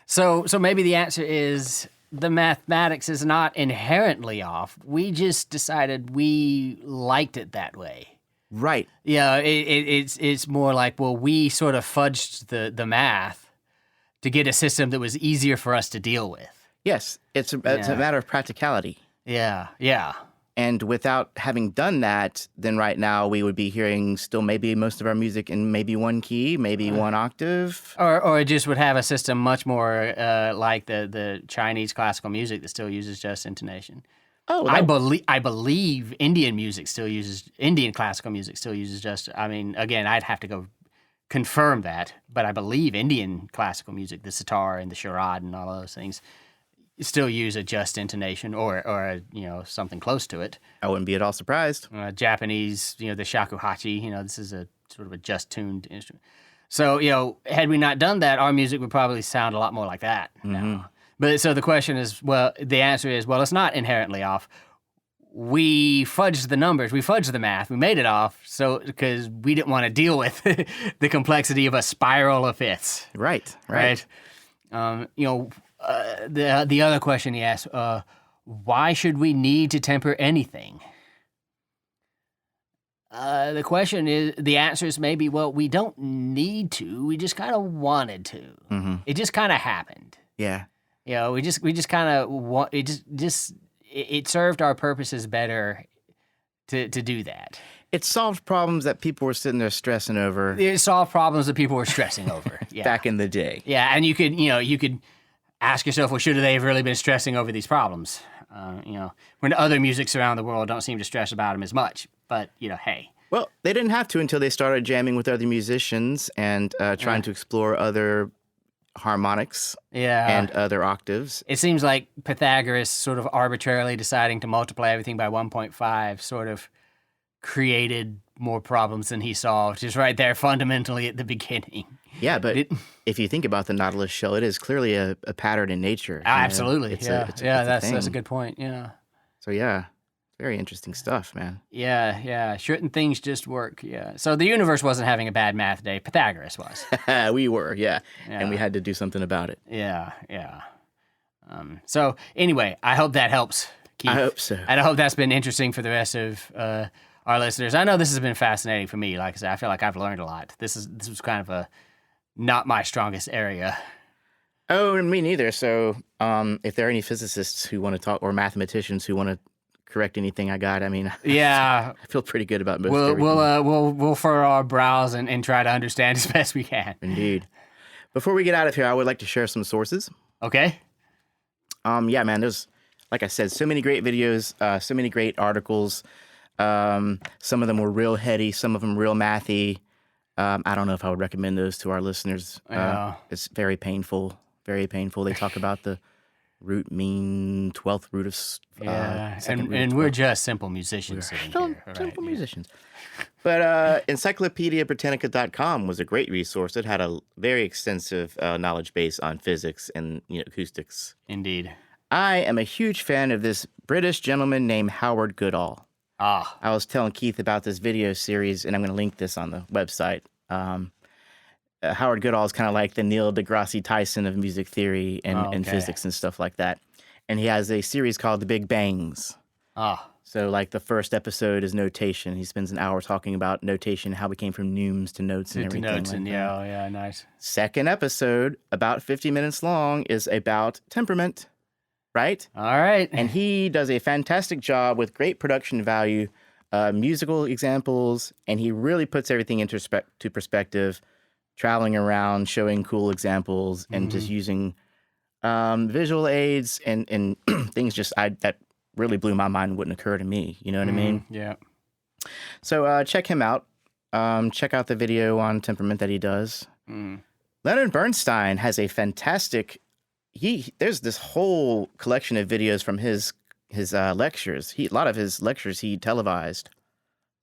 S3: So maybe the answer is the mathematics is not inherently off. We just decided we liked it that way.
S2: Right.
S3: Yeah, it's more like, well, we sort of fudged the math to get a system that was easier for us to deal with.
S2: Yes, it's a matter of practicality.
S3: Yeah, yeah.
S2: And without having done that, then right now we would be hearing still maybe most of our music in maybe one key, maybe one octave.
S3: Or it just would have a system much more like the Chinese classical music that still uses just intonation.
S2: Oh,
S3: I believe Indian classical music still uses just. I mean, again, I'd have to go confirm that, but I believe Indian classical music, the sitar and the charade and all those things, still use a just intonation or something close to it.
S2: I wouldn't be at all surprised.
S3: Japanese, the shakuhachi, this is a sort of a just tuned instrument. So, had we not done that, our music would probably sound a lot more like that now. But so the question is, the answer is, it's not inherently off. We fudged the numbers, we fudged the math, we made it off, so because we didn't want to deal with the complexity of a spiral of fifths.
S2: Right.
S3: The other question he asked, why should we need to temper anything? The answer is maybe, we don't need to. We just kind of wanted to.
S2: Mm-hmm.
S3: It just kind of happened.
S2: Yeah.
S3: We just kind of it served our purposes better to do that.
S2: It solved problems that people were sitting there stressing over.
S3: It solved problems that people were stressing over. Yeah.
S2: Back in the day.
S3: Yeah, and you could ask yourself, should they have really been stressing over these problems? When other musics around the world don't seem to stress about them as much. But, hey.
S2: Well, they didn't have to until they started jamming with other musicians and trying to explore other harmonics and other octaves.
S3: It seems like Pythagoras sort of arbitrarily deciding to multiply everything by 1.5 sort of created more problems than he solved, just right there fundamentally at the beginning.
S2: Yeah, but if you think about the Nautilus shell, it is clearly a pattern in nature.
S3: Absolutely. That's a
S2: thing.
S3: good point. Yeah.
S2: So yeah, very interesting stuff, man.
S3: Yeah. Shouldn't things just work? Yeah. So the universe wasn't having a bad math day. Pythagoras was.
S2: We were, yeah. And we had to do something about it.
S3: Yeah. So anyway, I hope that helps, Keith.
S2: I hope so.
S3: And I hope that's been interesting for the rest of our listeners. I know this has been fascinating for me. Like I said, I feel like I've learned a lot. This was kind of not my strongest area.
S2: Oh, me neither. So if there are any physicists who want to talk or mathematicians who want to correct anything I got, I mean,
S3: yeah,
S2: I feel pretty good about most everything.
S3: We'll furrow our brows and try to understand as best we can.
S2: Indeed. Before we get out of here, I would like to share some sources.
S3: Okay.
S2: Yeah, man, there's, like I said, so many great videos, so many great articles. Some of them were real heady, some of them real mathy. I don't know if I would recommend those to our listeners. It's very painful, very painful. They talk about the root mean 12th root of
S3: and we're just simple musicians sitting here.
S2: Simple musicians. But encyclopediabritannica.com was a great resource. It had a very extensive knowledge base on physics and acoustics.
S3: Indeed.
S2: I am a huge fan of this British gentleman named Howard Goodall. I was telling Keith about this video series, and I'm going to link this on the website. Howard Goodall is kind of like the Neil deGrasse Tyson of music theory and physics and stuff like that. And he has a series called The Big Bangs. So like the first episode is notation. He spends an hour talking about notation, how we came from neumes to notes and everything.
S3: Notes and yeah, nice.
S2: Second episode, about 50 minutes long, is about temperament. Right?
S3: All right.
S2: And he does a fantastic job with great production value, musical examples, and he really puts everything into perspective, traveling around, showing cool examples, and just using visual aids and things that really blew my mind, wouldn't occur to me. You know what I mean?
S3: Yeah.
S2: So check him out. Check out the video on temperament that he does. Leonard Bernstein has a fantastic... There's this whole collection of videos from his lectures. A lot of his lectures he televised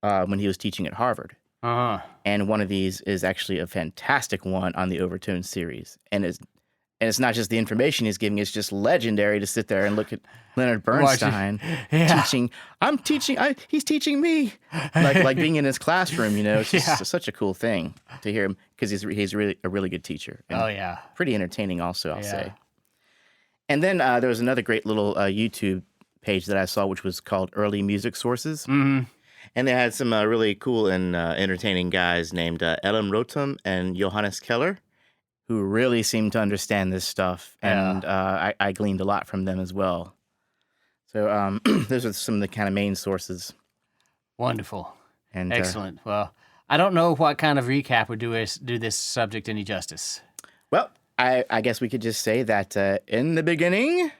S2: when he was teaching at Harvard. And one of these is actually a fantastic one on the overtones series. And it's not just the information he's giving; it's just legendary to sit there and look at Leonard Bernstein teaching. I'm teaching. He's teaching me, like being in his classroom. It's just such a cool thing to hear him because he's really a really good teacher. And pretty entertaining also, I'll say. And then there was another great little YouTube page that I saw, which was called Early Music Sources. And they had some really cool and entertaining guys named Ellen Rotem and Johannes Keller, who really seemed to understand this stuff. And I gleaned a lot from them as well. So those are some of the kind of main sources.
S3: Wonderful.
S2: And
S3: Excellent. Well, I don't know what kind of recap would do this subject any justice.
S2: Well, I guess we could just say that in the beginning,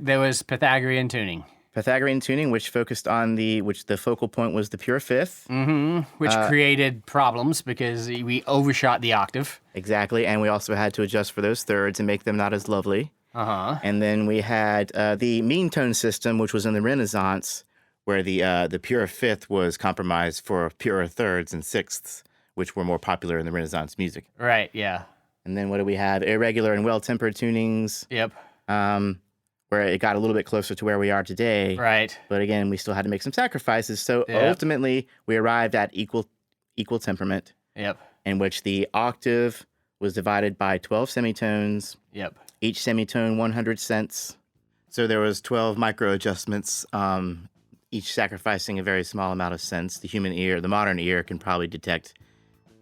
S3: there was Pythagorean tuning.
S2: Which focused on which the focal point was the pure fifth.
S3: Which created problems because we overshot the octave.
S2: Exactly, and we also had to adjust for those thirds and make them not as lovely. And then we had the meantone system, which was in the Renaissance, where the pure fifth was compromised for purer thirds and sixths, which were more popular in the Renaissance music.
S3: Right, yeah.
S2: And then what do we have? Irregular and well-tempered tunings.
S3: Yep.
S2: Where it got a little bit closer to where we are today.
S3: Right.
S2: But again, we still had to make some sacrifices. So ultimately, we arrived at equal temperament.
S3: Yep.
S2: In which the octave was divided by 12 semitones.
S3: Yep.
S2: Each semitone 100 cents. So there was 12 micro adjustments, each sacrificing a very small amount of cents. The human ear, the modern ear, can probably detect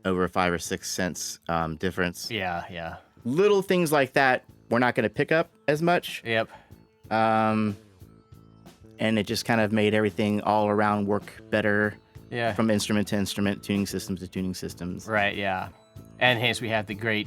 S2: over 5 or 6 cents difference.
S3: Yeah.
S2: Little things like that we're not going to pick up as much.
S3: Yep.
S2: And it just kind of made everything all around work better.
S3: Yeah.
S2: From instrument to instrument, tuning systems to tuning systems.
S3: Right, yeah. And hence we have the great,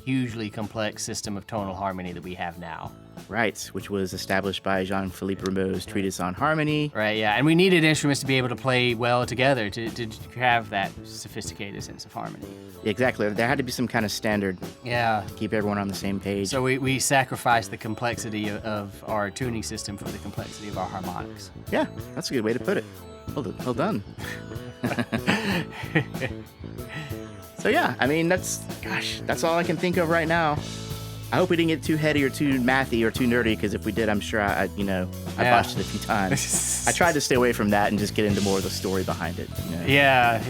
S3: hugely complex system of tonal harmony that we have now.
S2: Right, which was established by Jean-Philippe Rameau's treatise on harmony.
S3: Right, yeah. And we needed instruments to be able to play well together to have that sophisticated sense of harmony.
S2: Exactly. There had to be some kind of standard.
S3: Yeah.
S2: To keep everyone on the same page.
S3: So we sacrificed the complexity of our tuning system for the complexity of our harmonics.
S2: Yeah, that's a good way to put it. Well done. So yeah, I mean, that's all I can think of right now. I hope we didn't get too heady or too mathy or too nerdy, because if we did, I'm sure I botched it a few times. I tried to stay away from that and just get into more of the story behind it. You know?
S3: Yeah.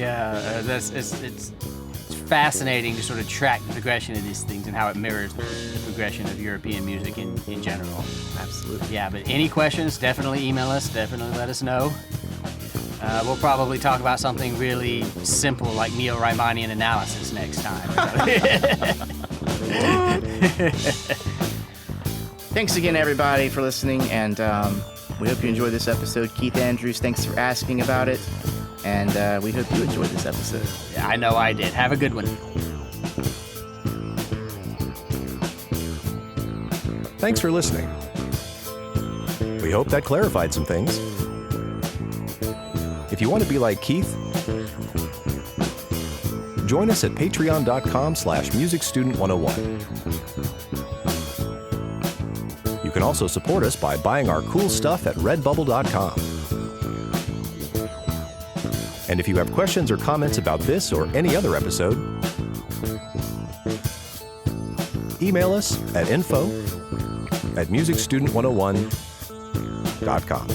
S3: It's fascinating to sort of track the progression of these things and how it mirrors the progression of European music in general.
S2: Absolutely.
S3: Yeah, but any questions, definitely email us, definitely let us know. We'll probably talk about something really simple like neo-Riemannian analysis next time.
S2: Thanks again, everybody, for listening, and we hope you enjoyed this episode. Keith Andrews, thanks for asking about it, and we hope you enjoyed this episode.
S3: Yeah, I know I did. Have a good one.
S1: Thanks for listening. We hope that clarified some things. If you want to be like Keith, join us at patreon.com/musicstudent101. You can also support us by buying our cool stuff at redbubble.com. And if you have questions or comments about this or any other episode, email us at info@musicstudent101.com.